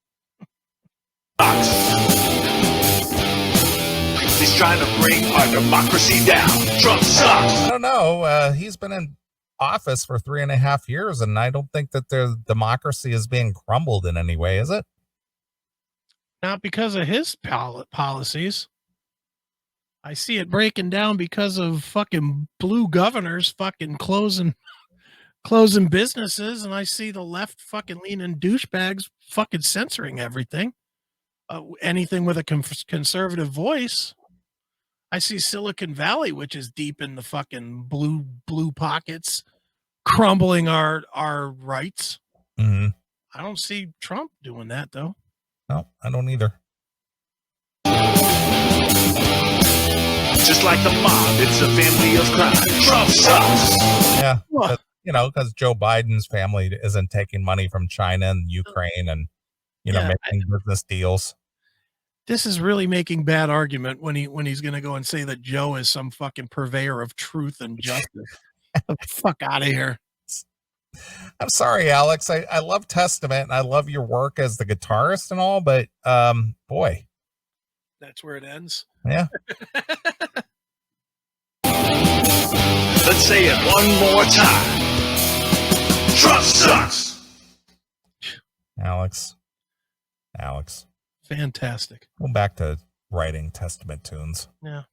He's trying to bring our democracy down. Trump sucks. I don't know. He's been in office for 3.5 years, and I don't think that the democracy is being crumbled in any way, is it? Not because of his policies. I see it breaking down because of fucking blue governors fucking closing businesses, and I see the left fucking leaning douchebags fucking censoring everything. Anything with a conservative voice. I see Silicon Valley, which is deep in the fucking blue pockets, crumbling our rights. Mm-hmm. I don't see Trump doing that, though. No, I don't either. Just like the mob, it's a family of crime. Trump sucks. Yeah, because Joe Biden's family isn't taking money from China and Ukraine and, making business deals. This is really making bad argument when he's going to go and say that Joe is some fucking purveyor of truth and justice. Get the fuck out of here. I'm sorry, Alex. I love Testament and I love your work as the guitarist and all, but boy. That's where it ends. Yeah. Let's say it one more time. Trump sucks. Alex. Fantastic. Go back to writing Testament tunes. Yeah.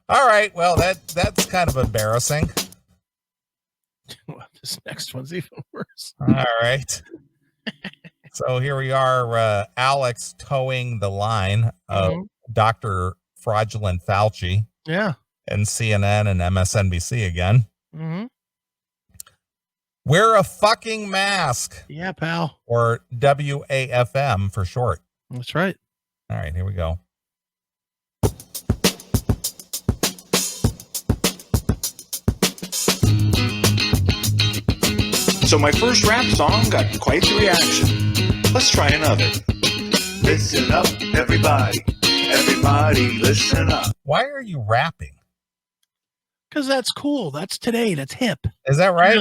All right. Well, that's kind of embarrassing. Well, this next one's even worse. All right. So here we are, Alex towing the line of Dr. Fraudulent Fauci. Yeah. And CNN and MSNBC again. Mm-hmm. Wear a fucking mask. Yeah, pal. Or WAFM for short. That's right. All right, here we go. So my first rap song got quite the reaction. Let's try another. Listen up, everybody. Everybody, listen up. Why are you rapping? Because that's cool. That's today. That's hip. Is that right?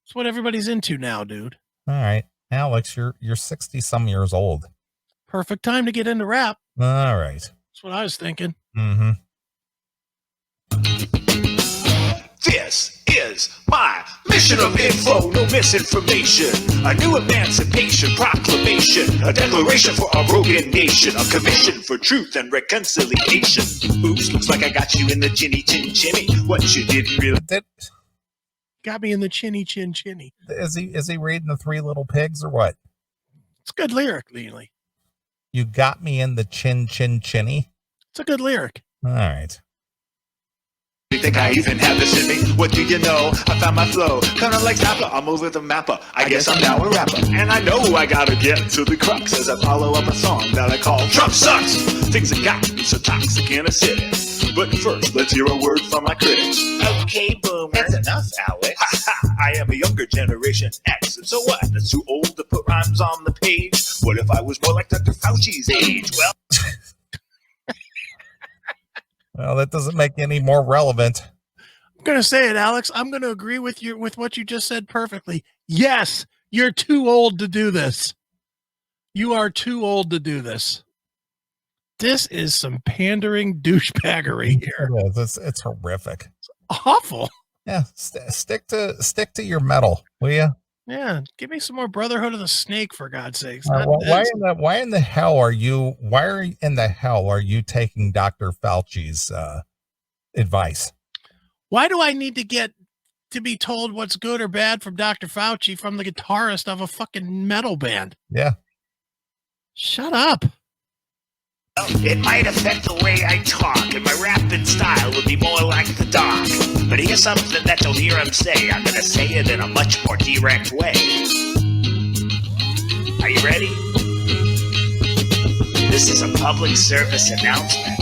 It's what everybody's into now, dude. All right. Alex, you're 60 some years old. Perfect time to get into rap. All right. That's what I was thinking. Mm-hmm. This is my mission of info, no misinformation. A new emancipation proclamation, a declaration for our broken nation, a commission for truth and reconciliation. Oops, looks like I got you in the chinny chin chinny. What you didn't really Got me in the chinny chin chinny. Is he reading the Three Little Pigs or what? It's a good lyric, Neeley. You got me in the chin chin chinny. It's a good lyric. All right. You think I even have this in me? What do you know? I found my flow, kinda like Zappa. I'm over the mapper. I guess I'm now a rapper. And I know I gotta get to the crux as I follow up a song that I call Trump Sucks. Things that got me so toxic in a city. But first, let's hear a word from my critics. Okay, boomer. That's enough, Alex. I am a younger generation X. And so what? That's too old to put rhymes on the page. What if I was more like Dr. Fauci's age? Well, Well, that doesn't make it any more relevant. I'm going to say it, Alex. I'm going to agree with you with what you just said perfectly. Yes, you're too old to do this. You are too old to do this. This is some pandering douchebaggery here. It is. It's horrific. Awful. Yeah, stick to your metal, will you? Yeah, give me some more Brotherhood of the Snake, for God's sakes. Why in the hell are you taking Dr. Fauci's advice? Why do I need to get to be told what's good or bad from Dr. Fauci from the guitarist of a fucking metal band? Yeah. Shut up. it might affect the way I talk, and my rapping style will be more like the dog. But here's something that you'll hear him say. I'm gonna say it in a much more direct way. Are you ready? This is a public service announcement.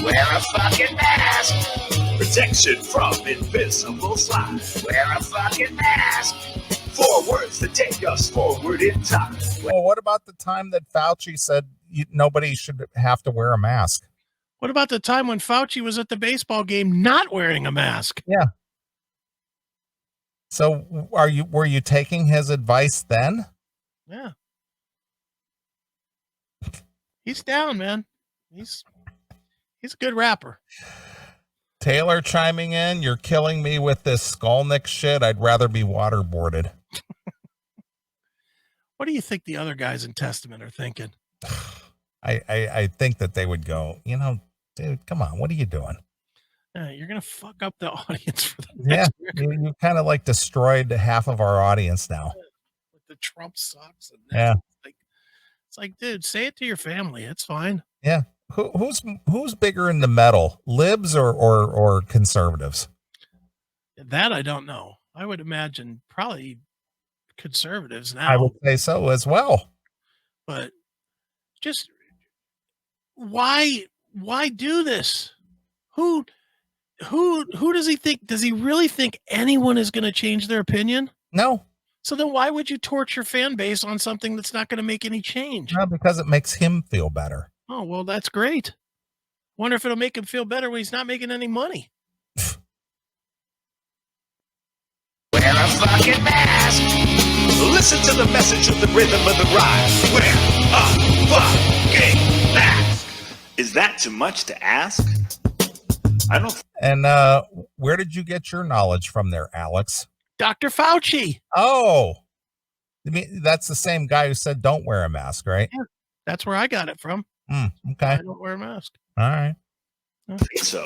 Wear a fucking mask. Protection from invisible fly. Wear a fucking mask. 4 words that take us forward in time. Well, what about the time that Fauci said nobody should have to wear a mask? What about the time when Fauci was at the baseball game not wearing a mask? Yeah. So were you taking his advice then? Yeah. He's down, man. He's a good rapper. Taylor chiming in, you're killing me with this Skolnick shit. I'd rather be waterboarded. What do you think the other guys in Testament are thinking? I think that they would go, dude, come on, what are you doing? You're going to fuck up the audience for the Yeah, next you kind of like destroyed half of our audience now. with the Trump sucks. And Yeah. It's like, dude, say it to your family. It's fine. Yeah. Who's bigger in the metal, libs or conservatives? That I don't know. I would imagine probably conservatives now. I would say so as well. But just why do this? Who does he think? Does he really think anyone is going to change their opinion? No. So then why would you torture fan base on something that's not going to make any change? No, because it makes him feel better. Oh, well, that's great. Wonder if it'll make him feel better when he's not making any money. Wear a fucking mask. Listen to the message of the rhythm of the rhyme. Wear a fucking mask. Is that too much to ask? I don't. And where did you get your knowledge from there, Alex? Dr. Fauci. Oh, I mean, that's the same guy who said don't wear a mask, right? Yeah, that's where I got it from. Okay. I don't wear a mask. All right. So,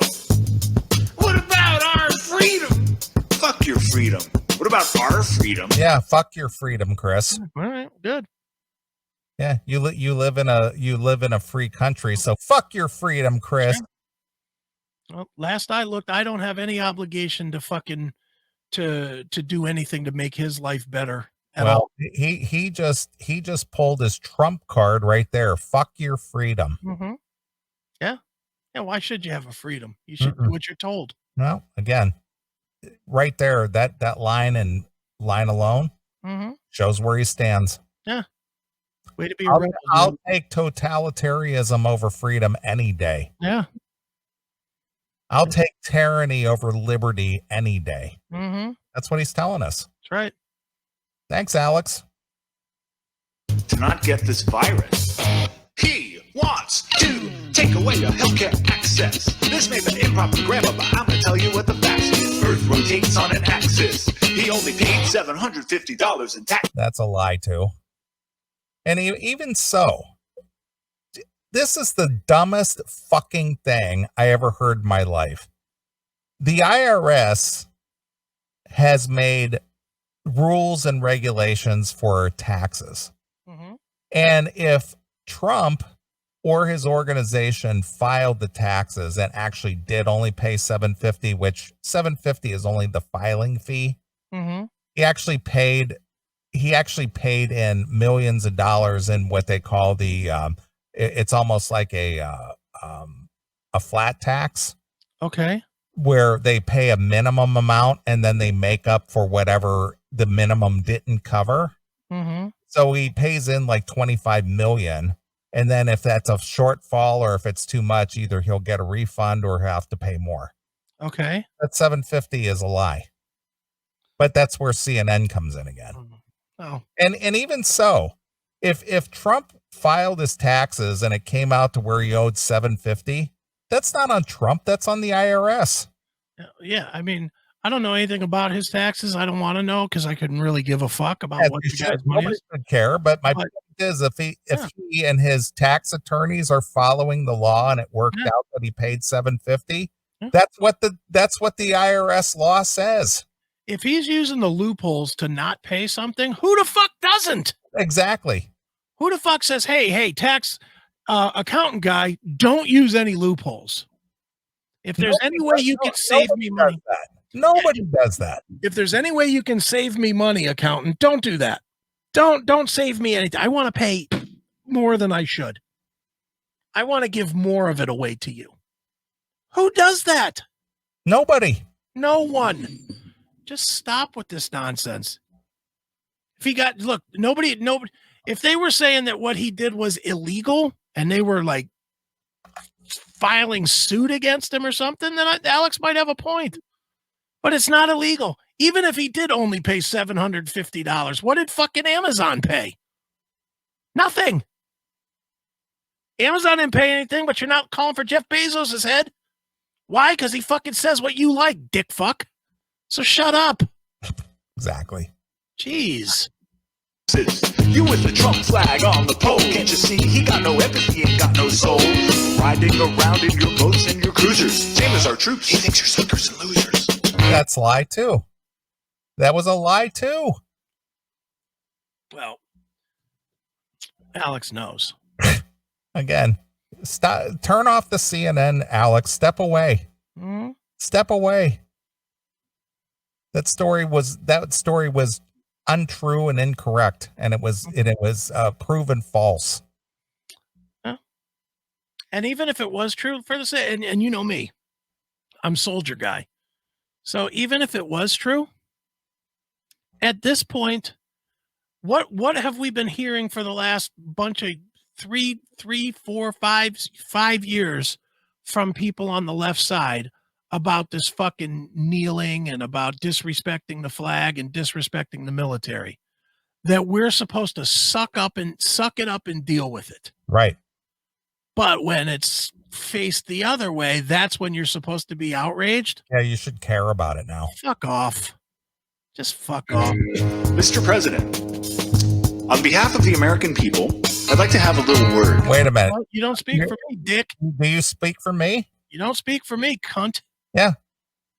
what about our freedom? Fuck your freedom. What about our freedom? Yeah, fuck your freedom, Chris. All right, good. Yeah, you live in a free country, so fuck your freedom, Chris. Sure. Well, last I looked, I don't have any obligation to fucking to do anything to make his life better at all. He just pulled his trump card right there. Fuck your freedom. Mm-hmm. Yeah. Why should you have a freedom? You should do what you're told. Well, again, right there, that line and line alone shows where he stands. Yeah. Way to be. I'll take totalitarianism over freedom any day. Yeah. I'll take tyranny over liberty any day. Mm-hmm. That's what he's telling us. That's right. Thanks, Alex. To not get this virus, he wants to take away your healthcare access. access. This may be improper grammar, but I'm gonna tell you what the facts is. Earth rotates on an axis. He only paid $750 in tax. That's a lie too. And even so, this is the dumbest fucking thing I ever heard in my life. The IRS has made rules and regulations for taxes. Mm-hmm. And if Trump or his organization filed the taxes and actually did only pay $750, which $750 is only the filing fee, Mm-hmm. he actually paid in millions of dollars in what they call the it's almost like a flat tax, Okay. where they pay a minimum amount and then they make up for whatever the minimum didn't cover. Mm-hmm. So he pays in like 25 million, and then if that's a shortfall or if it's too much, either he'll get a refund or have to pay more. Okay. That 750 is a lie. But that's where CNN comes in again. Oh. And even so, if Trump filed his taxes and it came out to where he owed 750, that's not on Trump, that's on the IRS. Yeah. I mean, I don't know anything about his taxes. I don't want to know because I couldn't really give a fuck about what You the should. guy's money Nobody is. should care, but my But- point is if he and his tax attorneys are following the law and it worked Yeah. out that he paid 750, Yeah. that's what the IRS law says. If he's using the loopholes to not pay something, who the fuck doesn't? Exactly. Who the fuck says, hey, tax accountant guy, don't use any loopholes? If there's any way you can save me money, Nobody does that. if there's any way you can save me money, accountant, don't do that. Don't save me anything. I want to pay more than I should. I want to give more of it away to you. Who does that? Nobody. No one. Just stop with this nonsense. Nobody, if they were saying that what he did was illegal and they were like filing suit against him or something, then Alex might have a point. But it's not illegal. Even if he did only pay $750, what did fucking Amazon pay? Nothing. Amazon didn't pay anything, but you're not calling for Jeff Bezos' head. Why? Because he fucking says what you like, dick fuck. So shut up. Exactly. Jeez. You with the Trump flag on the pole. Can't you see he got no empathy, ain't got no soul. Riding around in your boats and your cruisers. Same as our troops. He thinks you're suckers and losers. That's a lie too. That was a lie too. Well, Alex knows. Again, turn off the CNN, Alex. Step away. Mm-hmm. Step away. That story was untrue and incorrect, and it was proven false. Yeah. And even if it was true, and you know me, I'm soldier guy. So even if it was true, at this point, what have we been hearing for the last bunch of 5 years from people on the left side about this fucking kneeling and about disrespecting the flag and disrespecting the military, that we're supposed to suck it up and deal with it. Right. But when it's faced the other way, that's when you're supposed to be outraged. Yeah, you should care about it now. Fuck off. Just fuck off. Mr. President, on behalf of the American people, I'd like to have a little word. Wait a minute. You don't speak for me, dick. Do you speak for me? You don't speak for me, cunt. Yeah.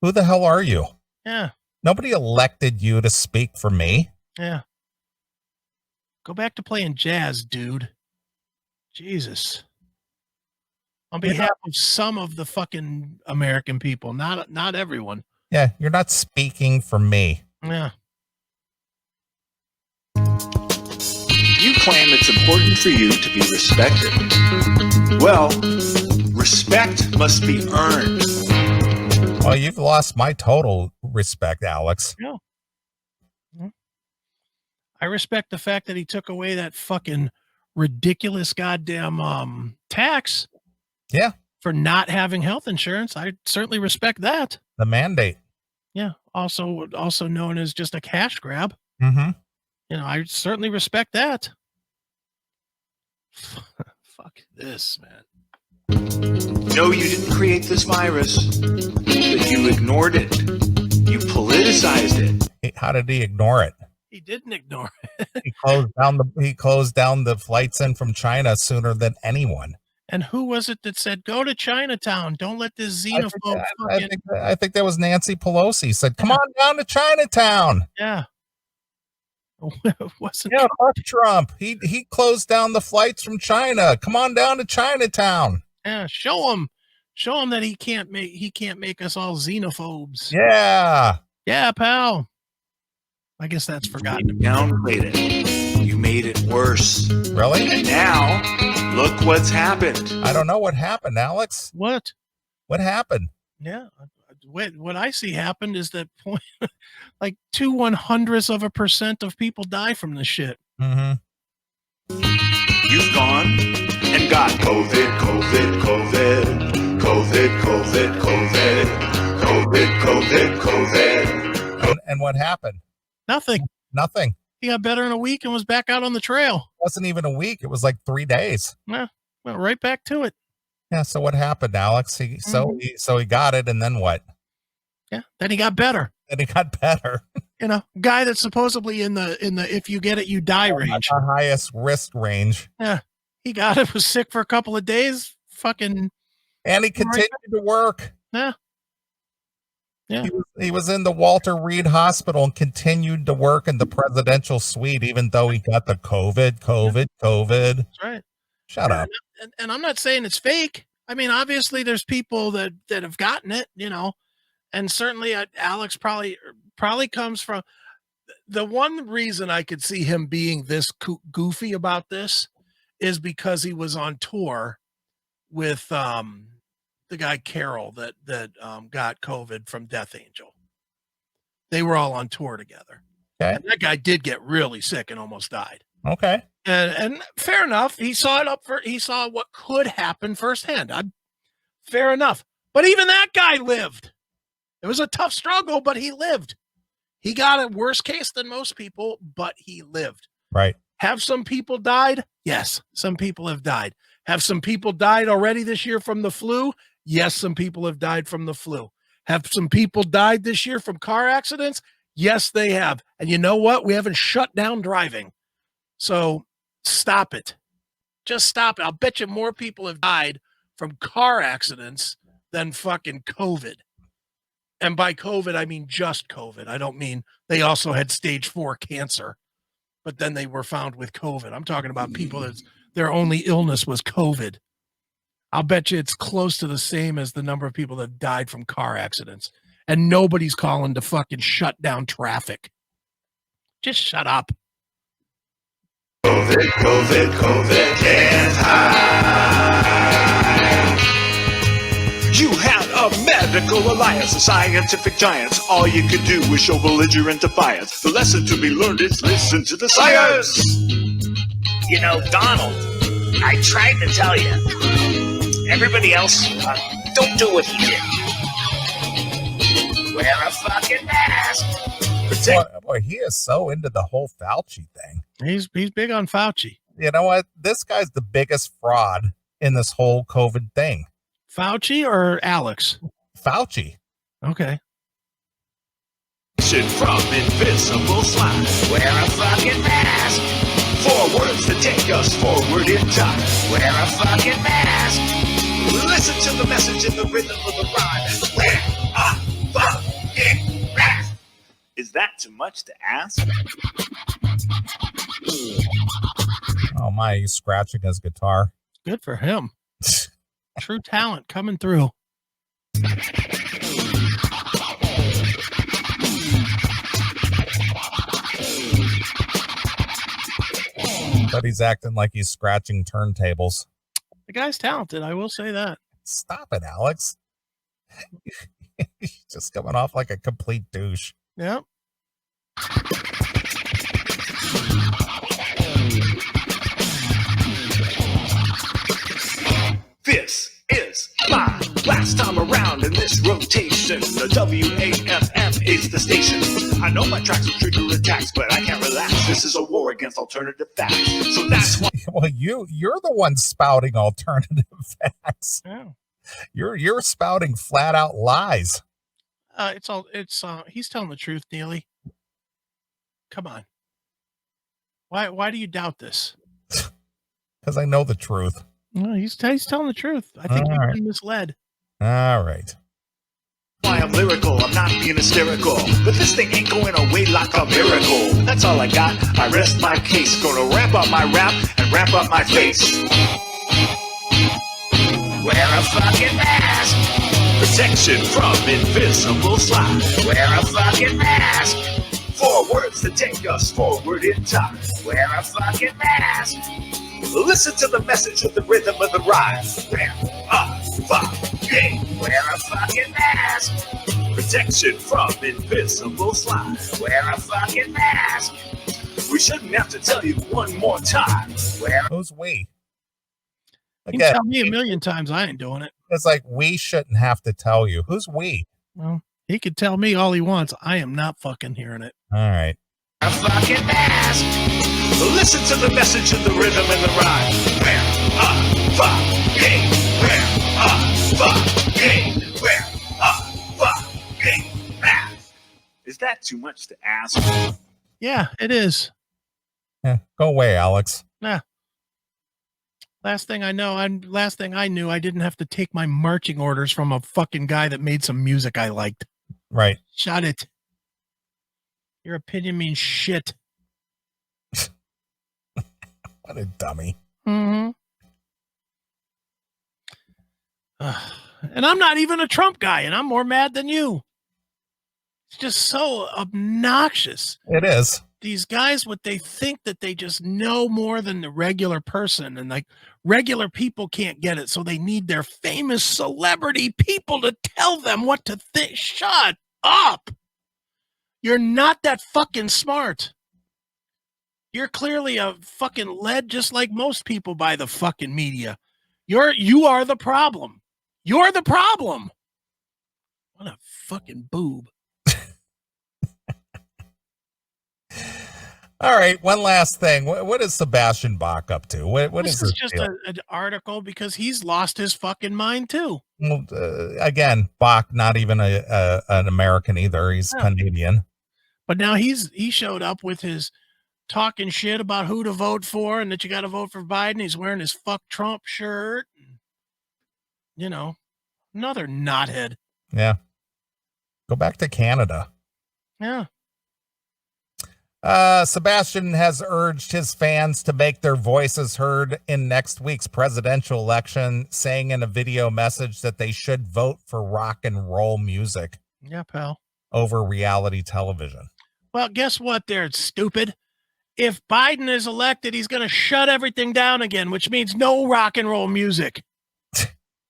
Who the hell are you? Yeah. Nobody elected you to speak for me. Yeah. Go back to playing jazz, dude. Jesus. On behalf of some of the fucking American people, not everyone. Yeah, you're not speaking for me. Yeah. You claim it's important for you to be respected. Well, respect must be earned. Well, you've lost my total respect, Alex. Yeah. I respect the fact that he took away that fucking ridiculous goddamn tax. Yeah. For not having health insurance. I certainly respect that. The mandate. Yeah. Also known as just a cash grab. Mm-hmm. You know, I certainly respect that. Fuck this, man. No, you didn't create this virus, but you ignored it. You politicized it. How did he ignore it? He didn't ignore it. He closed down the flights in from China sooner than anyone. And who was it that said, go to Chinatown? Don't let this xenophobe I think that was Nancy Pelosi said, come on down to Chinatown. Yeah. Wasn't Yeah, fuck Trump. He closed down the flights from China. Come on down to Chinatown. Yeah, show him that he can't make us all xenophobes. Yeah. Yeah, pal. I guess that's forgotten. You downplayed it. You made it worse. Really? And now, look what's happened. I don't know what happened, Alex. What? What happened? Yeah. What I see happened is that like 0.02% of people die from this shit. Mm-hmm. You've gone and got COVID, COVID, COVID, COVID, COVID, COVID, COVID, COVID, COVID. And what happened? Nothing. He got better in a week and was back out on the trail. It wasn't even a week. It was like 3 days. Yeah, well, right back to it. Yeah. So what happened, Alex? He got it, and then what? Yeah. Then he got better. Then he got better. You know, guy that's supposedly in the if you get it, you die range. The highest risk range. Yeah. He got it, was sick for a couple of days. Fucking. And he continued to work. Yeah. Yeah. He was in the Walter Reed Hospital and continued to work in the presidential suite, even though he got the COVID. That's right. Shut up. And I'm not saying it's fake. I mean, obviously there's people that have gotten it, you know, and certainly Alex probably comes from the one reason I could see him being this goofy about this is because he was on tour with, the guy Carol that got COVID from Death Angel. They were all on tour together. Okay. And that guy did get really sick and almost died. Okay. And fair enough. He saw he saw what could happen firsthand. Fair enough. But even that guy lived. It was a tough struggle, but he lived. He got a worse case than most people, but he lived. Right. Have some people died? Yes, some people have died. Have some people died already this year from the flu? Yes, some people have died from the flu. Have some people died this year from car accidents? Yes, they have. And you know what? We haven't shut down driving. So stop it. Just stop it. I'll bet you more people have died from car accidents than fucking COVID. And by COVID, I mean just COVID. I don't mean they also had stage 4 cancer, but then they were found with COVID. I'm talking about people that their only illness was COVID. I'll bet you it's close to the same as the number of people that died from car accidents. And nobody's calling to fucking shut down traffic. Just shut up. COVID, COVID, COVID can't hide. You had a medical alliance of scientific giants. All you could do was show belligerent defiance. The lesson to be learned is listen to the science. You know, Donald, I tried to tell you. Everybody else, don't do what he did. Wear a fucking mask. Boy, he is so into the whole Fauci thing. He's big on Fauci. You know what? This guy's the biggest fraud in this whole COVID thing. Fauci or Alex? Fauci. Okay. From invisible slime. Wear a fucking mask. 4 words that take us forward in time. Wear a fucking mask. Listen to the message in the rhythm of the rhyme. Wear a fucking mask. Is that too much to ask? Oh my, he's scratching his guitar. Good for him. True talent coming through. But he's acting like he's scratching turntables. The guy's talented, I will say that. Stop it, Alex. He's just coming off like a complete douche. Yep. This is my last time around in this rotation. The WAFM is the station. I know my tracks will trigger attacks, but I can't relax. This is a war against alternative facts. So that's why. Well, you're the one spouting alternative facts. Yeah. You're spouting flat out lies. He's telling the truth, Neely. Come on. Why do you doubt this? Because I know the truth. No, he's telling the truth. I think you've been misled. All right. Why I'm lyrical, I'm not being hysterical. But this thing ain't going away like a miracle. That's all I got, I rest my case. Gonna wrap up my rap and wrap up my face. Wear a fucking mask. Protection from invisible slime. Wear a fucking mask. 4 words to take us forward in time. Wear a fucking mask. Listen to the message with the rhythm of the rhyme. Wear fucking. Wear a fucking mask. Protection from invisible slime. Wear a fucking mask. We shouldn't have to tell you one more time. Wear Who's we? You can tell me a million times I ain't doing it. It's like we shouldn't have to tell you. Who's we? Well, he could tell me all he wants. I am not fucking hearing it. All right. a fucking mask. Listen to the message and the rhythm and the rhyme. Wear a fucking, wear a fucking, wear a fucking mask. Is that too much to ask? Yeah, it is. Yeah, go away, Alex. Nah. Last thing I knew, I didn't have to take my marching orders from a fucking guy that made some music I liked. Right. Shut it. Your opinion means shit. What a dummy. Mm-hmm. And I'm not even a Trump guy, and I'm more mad than you. It's just so obnoxious. It is. These guys, what they think that they just know more than the regular person, and like regular people can't get it, so they need their famous celebrity people to tell them what to think. Shut up. You're not that fucking smart. You're clearly a fucking led just like most people by the fucking media. You are the problem. You're the problem. What a fucking boob. All right, one last thing. What is Sebastian Bach up to? What This is is just an article because he's lost his fucking mind too. Well, again, Bach, not even an American either. He's Canadian. But now he showed up with his talking shit about who to vote for and that you got to vote for Biden. He's wearing his fuck Trump shirt. You know, another knothead. Yeah. Go back to Canada. Yeah. Sebastian has urged his fans to make their voices heard in next week's presidential election, saying in a video message that they should vote for rock and roll music. Yeah, pal. Over reality television. Well, guess what there, stupid? If Biden is elected, he's going to shut everything down again, which means no rock and roll music.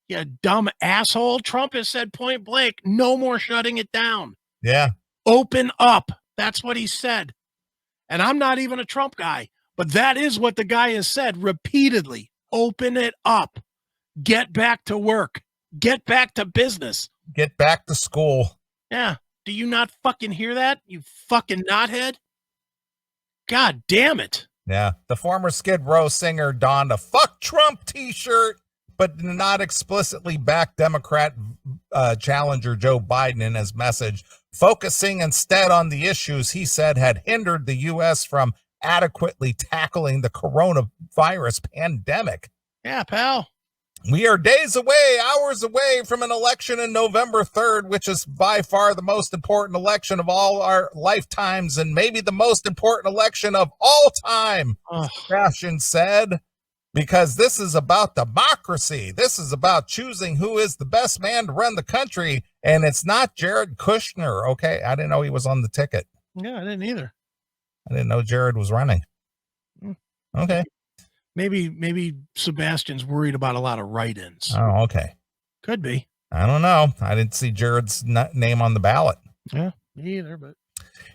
You dumb asshole. Trump has said point blank, no more shutting it down. Yeah. Open up. That's what he said. And I'm not even a Trump guy, but that is what the guy has said repeatedly. Open it up. Get back to work. Get back to business. Get back to school. Yeah. Do you not fucking hear that, you fucking knothead? God damn it. Yeah. The former Skid Row singer donned a "fuck Trump" t-shirt, but did not explicitly back Democrat challenger Joe Biden in his message, focusing instead on the issues he said had hindered the U.S. from adequately tackling the coronavirus pandemic. Yeah, pal. We are days away, hours away from an election in November 3rd, which is by far the most important election of all our lifetimes and maybe the most important election of all time, Sebastian said, because this is about democracy. This is about choosing who is the best man to run the country, and it's not Jared Kushner, okay? I didn't know he was on the ticket. Yeah, I didn't either. I didn't know Jared was running. Okay. Maybe Sebastian's worried about a lot of write-ins. Oh, okay. Could be. I don't know. I didn't see Jared's name on the ballot. Yeah, me either, but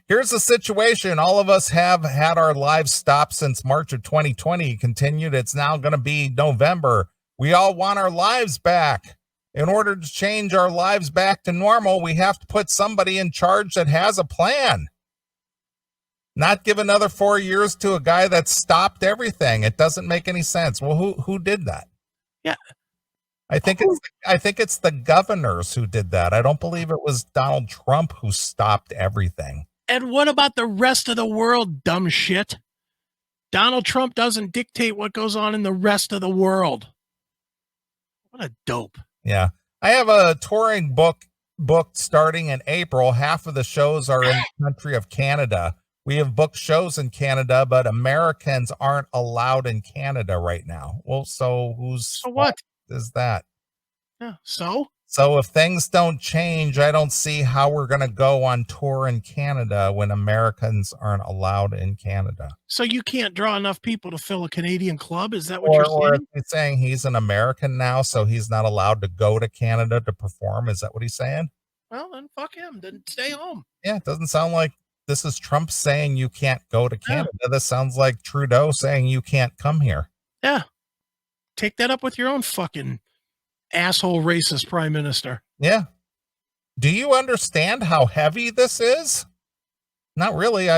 here's the situation. All of us have had our lives stopped since March of 2020. He continued. It's now going to be November. We all want our lives back. In order to change our lives back to normal, we have to put somebody in charge that has a plan. Not give another 4 years to a guy that stopped everything. It doesn't make any sense. Well, who did that? Yeah. I think it's the governors who did that. I don't believe it was Donald Trump who stopped everything. And what about the rest of the world, dumb shit? Donald Trump doesn't dictate what goes on in the rest of the world. What a dope. Yeah. I have a touring book booked starting in April. Half of the shows are in the country of Canada. We have booked shows in Canada, but Americans aren't allowed in Canada right now. Well, so what is that? Yeah. So if things don't change, I don't see how we're going to go on tour in Canada when Americans aren't allowed in Canada. So you can't draw enough people to fill a Canadian club? Is that what you're Or saying? he's saying he's an American now, so he's not allowed to go to Canada to perform. Is that what he's saying? Well, then fuck him. Then stay home. Yeah, it doesn't sound like this is Trump saying you can't go to Canada. Yeah. This sounds like Trudeau saying you can't come here. Yeah. Take that up with your own fucking asshole racist prime minister. Yeah. Do you understand how heavy this is? Not really.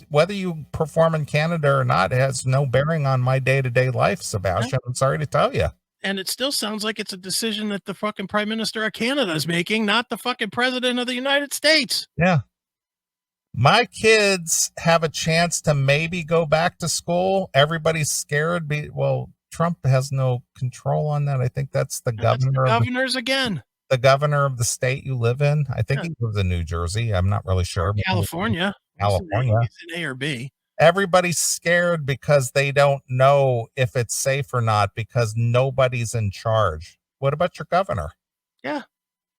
Whether you perform in Canada or not, it has no bearing on my day-to-day life, Sebastian. I'm sorry to tell you. And it still sounds like it's a decision that the fucking prime minister of Canada is making, not the fucking president of the United States. Yeah. My kids have a chance to maybe go back to school. Everybody's scared. Trump has no control on that. I think that's the governor. Governors again. The governor of the state you live in. I think he lives in New Jersey. I'm not really sure. California. California. He's an A or B. Everybody's scared because they don't know if it's safe or not because nobody's in charge. What about your governor? Yeah.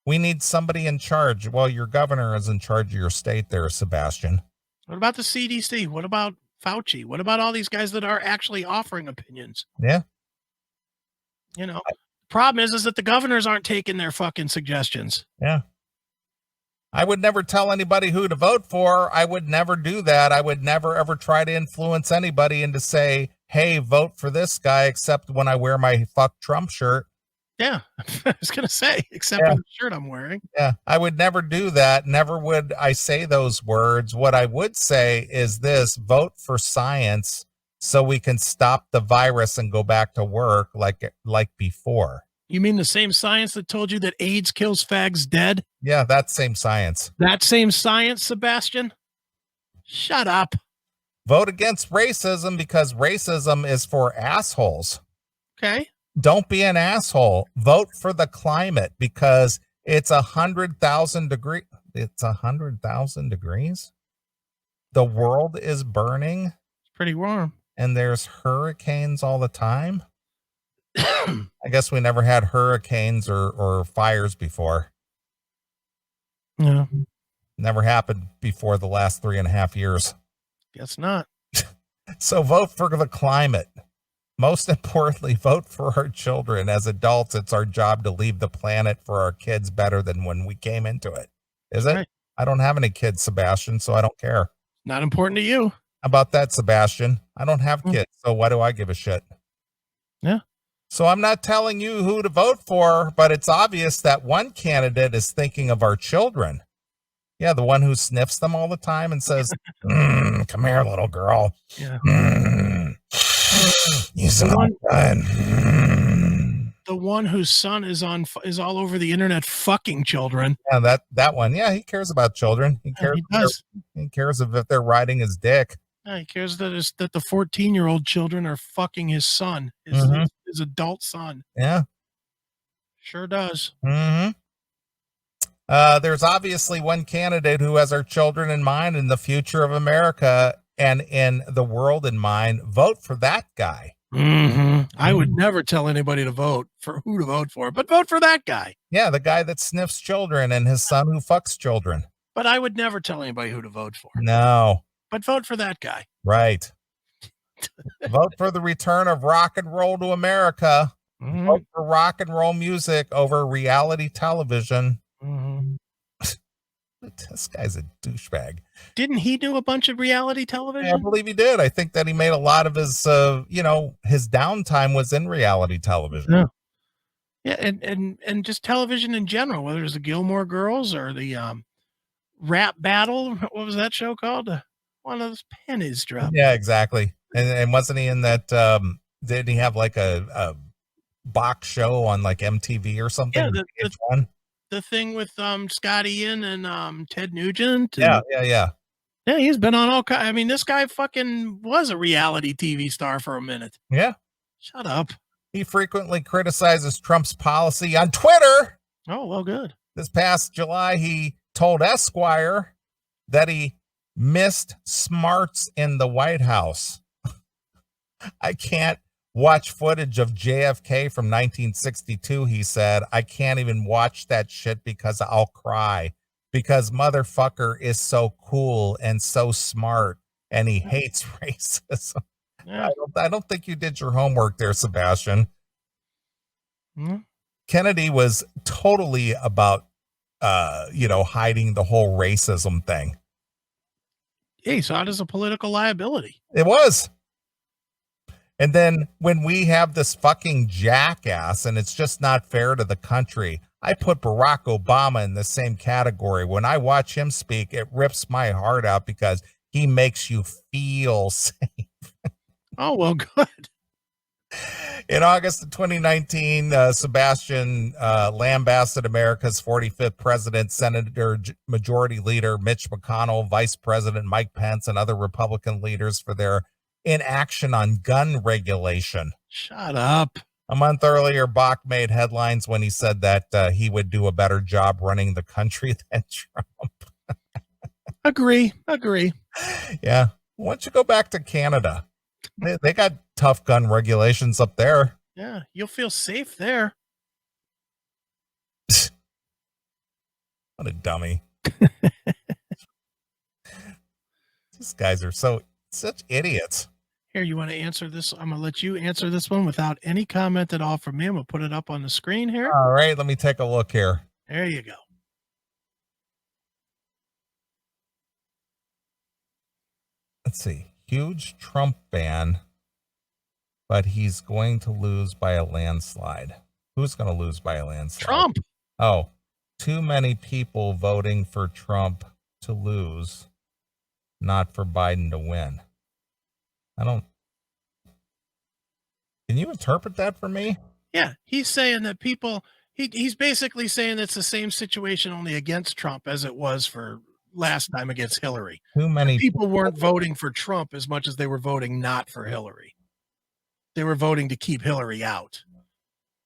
We need somebody in charge. Well, your governor is in charge of your state there, Sebastian. What about the CDC? What about Fauci? What about all these guys that are actually offering opinions? Yeah. You know, the problem is that the governors aren't taking their fucking suggestions. Yeah. I would never tell anybody who to vote for. I would never do that. I would never, ever try to influence anybody into say, hey, vote for this guy, except when I wear my fuck Trump shirt. Yeah, I was going to say, except for the shirt I'm wearing. Yeah, I would never do that. Never would I say those words. What I would say is this: vote for science so we can stop the virus and go back to work like before. You mean the same science that told you that AIDS kills fags dead? Yeah, that same science. That same science, Sebastian? Shut up. Vote against racism because racism is for assholes. Okay. Don't be an asshole. Vote for the climate because it's 100,000 degrees. It's 100,000 degrees. The world is burning. It's pretty warm. And there's hurricanes all the time. I guess we never had hurricanes or fires before. Yeah. Never happened before the last 3.5 years. Guess not. So vote for the climate. Most importantly, vote for our children. As adults, it's our job to leave the planet for our kids better than when we came into it. Is it? Right. I don't have any kids, Sebastian, so I don't care. Not important to you. How about that, Sebastian? I don't have kids, so why do I give a shit? Yeah. So I'm not telling you who to vote for, but it's obvious that one candidate is thinking of our children. Yeah, the one who sniffs them all the time and says, come here, little girl. Yeah. You smell good. The one whose son is all over the internet fucking children. Yeah, that one. Yeah, he cares about children. He cares. He does. He cares if they're riding his dick. Yeah, he cares that the 14-year-old children are fucking his son, his adult son. Yeah, sure does. Mm-hmm. There's obviously one candidate who has our children in mind and the future of America and in the world in mind. Vote for that guy. Mm-hmm. I would never tell anybody to vote for who to vote for, but vote for that guy. Yeah, the guy that sniffs children and his son who fucks children. But I would never tell anybody who to vote for. No. But vote for that guy. Right. Vote for the return of rock and roll to America. Mm-hmm. Vote for rock and roll music over reality television. Mm-hmm. This guy's a douchebag. Didn't he do a bunch of reality television? Yeah, I believe he did. I think that he made a lot of his, his downtime was in reality television. Yeah. Yeah, and just television in general, whether it's the Gilmore Girls or the rap battle. What was that show called? One of those pennies dropped. Yeah, exactly. And wasn't he in that? Did he have like a box show on like MTV or something. Yeah, or VH1. the thing with Scott Ian and Ted Nugent. And, Yeah. Yeah, he's been on all kinds. I mean, this guy fucking was a reality TV star for a minute. Yeah. Shut up. He frequently criticizes Trump's policy on Twitter. Oh, well, good. This past July, he told Esquire that he missed smarts in the White House. I can't watch footage of JFK from 1962, he said. I can't even watch that shit because I'll cry. Because motherfucker is so cool and so smart, and he hates racism. Yeah. I don't think you did your homework there, Sebastian. Mm-hmm. Kennedy was totally about, hiding the whole racism thing. He saw it as a political liability. It was. And then when we have this fucking jackass, and it's just not fair to the country, I put Barack Obama in the same category. When I watch him speak, it rips my heart out because he makes you feel safe. Oh, well, good. In August of 2019, Sebastian lambasted America's 45th president, Senator Majority Leader Mitch McConnell, Vice President Mike Pence, and other Republican leaders for their inaction on gun regulation. Shut up. A month earlier, Bach made headlines when he said that he would do a better job running the country than Trump. Agree. Yeah. Why don't you go back to Canada? They got tough gun regulations up there. Yeah, you'll feel safe there. What a dummy. These guys are such idiots. Here, you want to answer this? I'm going to let you answer this one without any comment at all from me. I'm going to put it up on the screen here. All right, let me take a look here. There you go. Let's see. Huge Trump ban, but he's going to lose by a landslide. Who's going to lose by a landslide? Trump. Oh, too many people voting for Trump to lose, not for Biden to win. Can you interpret that for me? Yeah, he's saying that he's basically saying it's the same situation only against Trump as it was for last time against Hillary. Too many People weren't voting for Trump as much as they were voting not for Hillary. They were voting to keep Hillary out.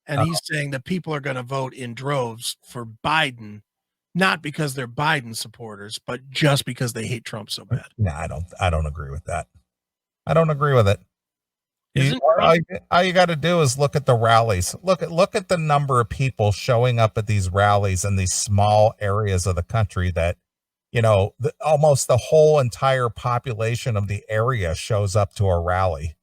And he's saying that people are going to vote in droves for Biden, not because they're Biden supporters, but just because they hate Trump so bad. No, I don't agree with that. I don't agree with it. All you got to do is look at the rallies. Look at the number of people showing up at these rallies in these small areas of the country that, almost the whole entire population of the area shows up to a rally.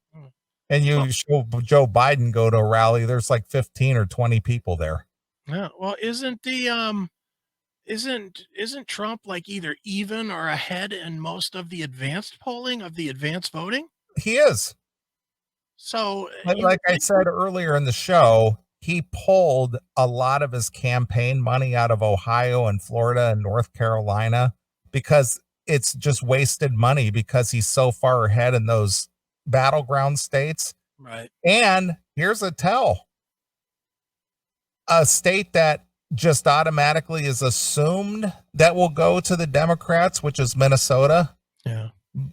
And you show Joe Biden go to a rally, there's like 15 or 20 people there. Yeah. Well, isn't Trump like either even or ahead in most of the advanced polling of the advanced voting? He is. So, like I said earlier in the show, he pulled a lot of his campaign money out of Ohio and Florida and North Carolina because it's just wasted money because he's so far ahead in those battleground states. Right. And here's a tell. A state that just automatically is assumed that will go to the Democrats, which is Minnesota. Yeah.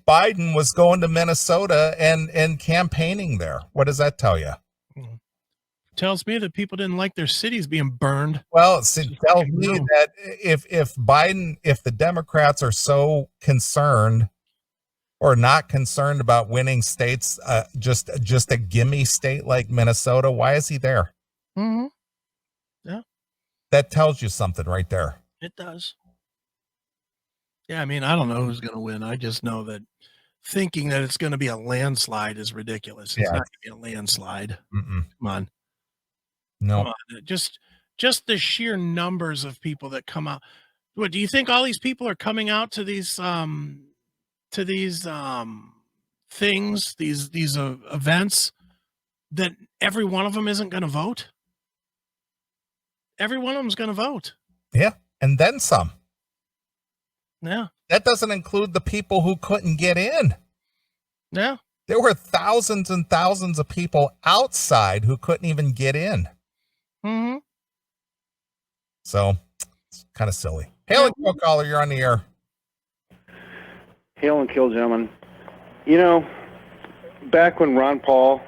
Biden was going to Minnesota and campaigning there. What does that tell you? Tells me that people didn't like their cities being burned. Well, it tells me that if the Democrats are so concerned or not concerned about winning states, just a gimme state like Minnesota, why is he there? Mm-hmm. Yeah. That tells you something right there. It does. Yeah, I mean, I don't know who's going to win. I just know that thinking that it's going to be a landslide is ridiculous. It's not going to be a landslide. Mm-mm. Come on. No. Come on. Just the sheer numbers of people that come out. What do you think all these people are coming out to these things, these events, that every one of them isn't going to vote? Every one of them is going to vote. Yeah, and then some. Yeah. That doesn't include the people who couldn't get in. Yeah. There were thousands and thousands of people outside who couldn't even get in. Mm-hmm. So it's kind of silly. Hail and kill caller, you're on the air. Hail and kill, gentlemen. You know, back when Ron Paul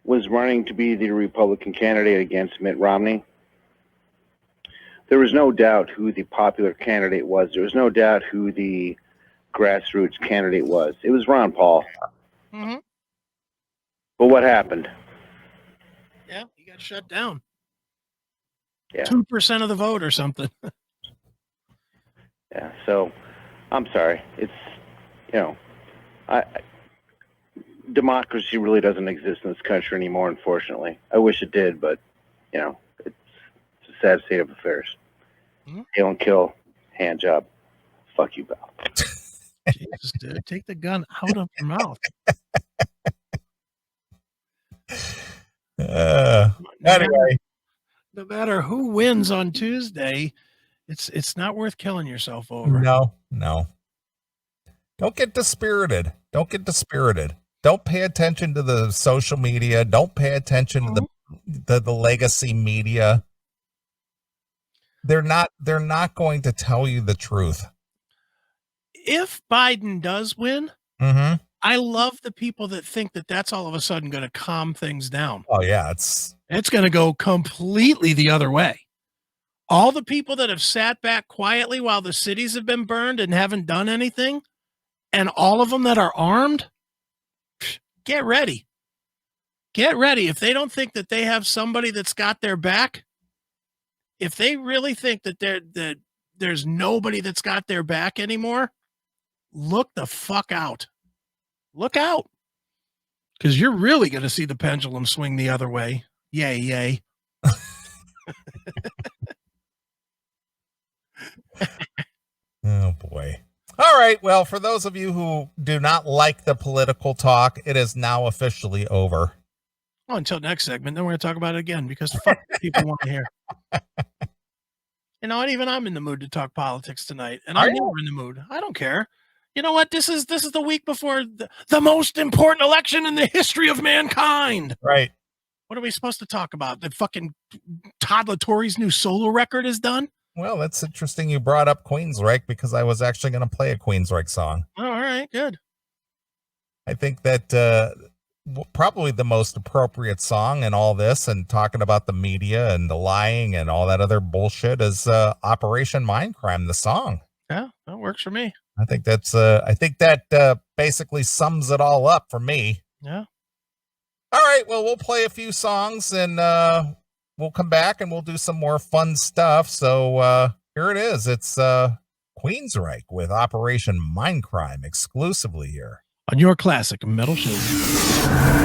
was running to be the Republican candidate against Mitt Romney, there was no doubt who the popular candidate was. There was no doubt who the grassroots candidate was. It was Ron Paul. Mm-hmm. But what happened? Yeah, he got shut down. Yeah. 2% of the vote or something. Yeah, so I'm sorry. It's, you know, democracy really doesn't exist in this country anymore, unfortunately. I wish it did, but, you know, it's a sad state of affairs. Mm-hmm. Hail and kill, hand job. Fuck you, pal. Jesus, dude, take the gun out of your mouth. Anyway. No matter who wins on Tuesday, it's not worth killing yourself over. No. Don't get dispirited. Don't pay attention to the social media. Don't pay attention to the legacy media. They're not going to tell you the truth. If Biden does win, Mm-hmm. I love the people that think that that's all of a sudden going to calm things down. Oh yeah, it's going to go completely the other way. All the people that have sat back quietly while the cities have been burned and haven't done anything, and all of them that are armed, get ready. Get ready. If they don't think that they have somebody that's got their back, if they really think that there's nobody that's got their back anymore, look the fuck out. Look out. Because you're really going to see the pendulum swing the other way. Yay, yay. Oh boy. All right. Well, for those of you who do not like the political talk, it is now officially over. Oh, until next segment, then we're going to talk about it again because fuck people want to hear. You know what? Even I'm in the mood to talk politics tonight, and I'm never in the mood. I don't care. You know what? This is the week before the most important election in the history of mankind. Right. What are we supposed to talk about? That fucking Todd LaTorre's new solo record is done? Well, that's interesting you brought up Queensryche because I was actually going to play a Queensryche song. Oh, all right, good. I think that probably the most appropriate song in all this and talking about the media and the lying and all that other bullshit is Operation Mindcrime, the song. Yeah, that works for me. I think that basically sums it all up for me. Yeah. All right. Well, we'll play a few songs and we'll come back and we'll do some more fun stuff. So here it is. It's Queensryche with Operation Mindcrime exclusively here On your classic metal show.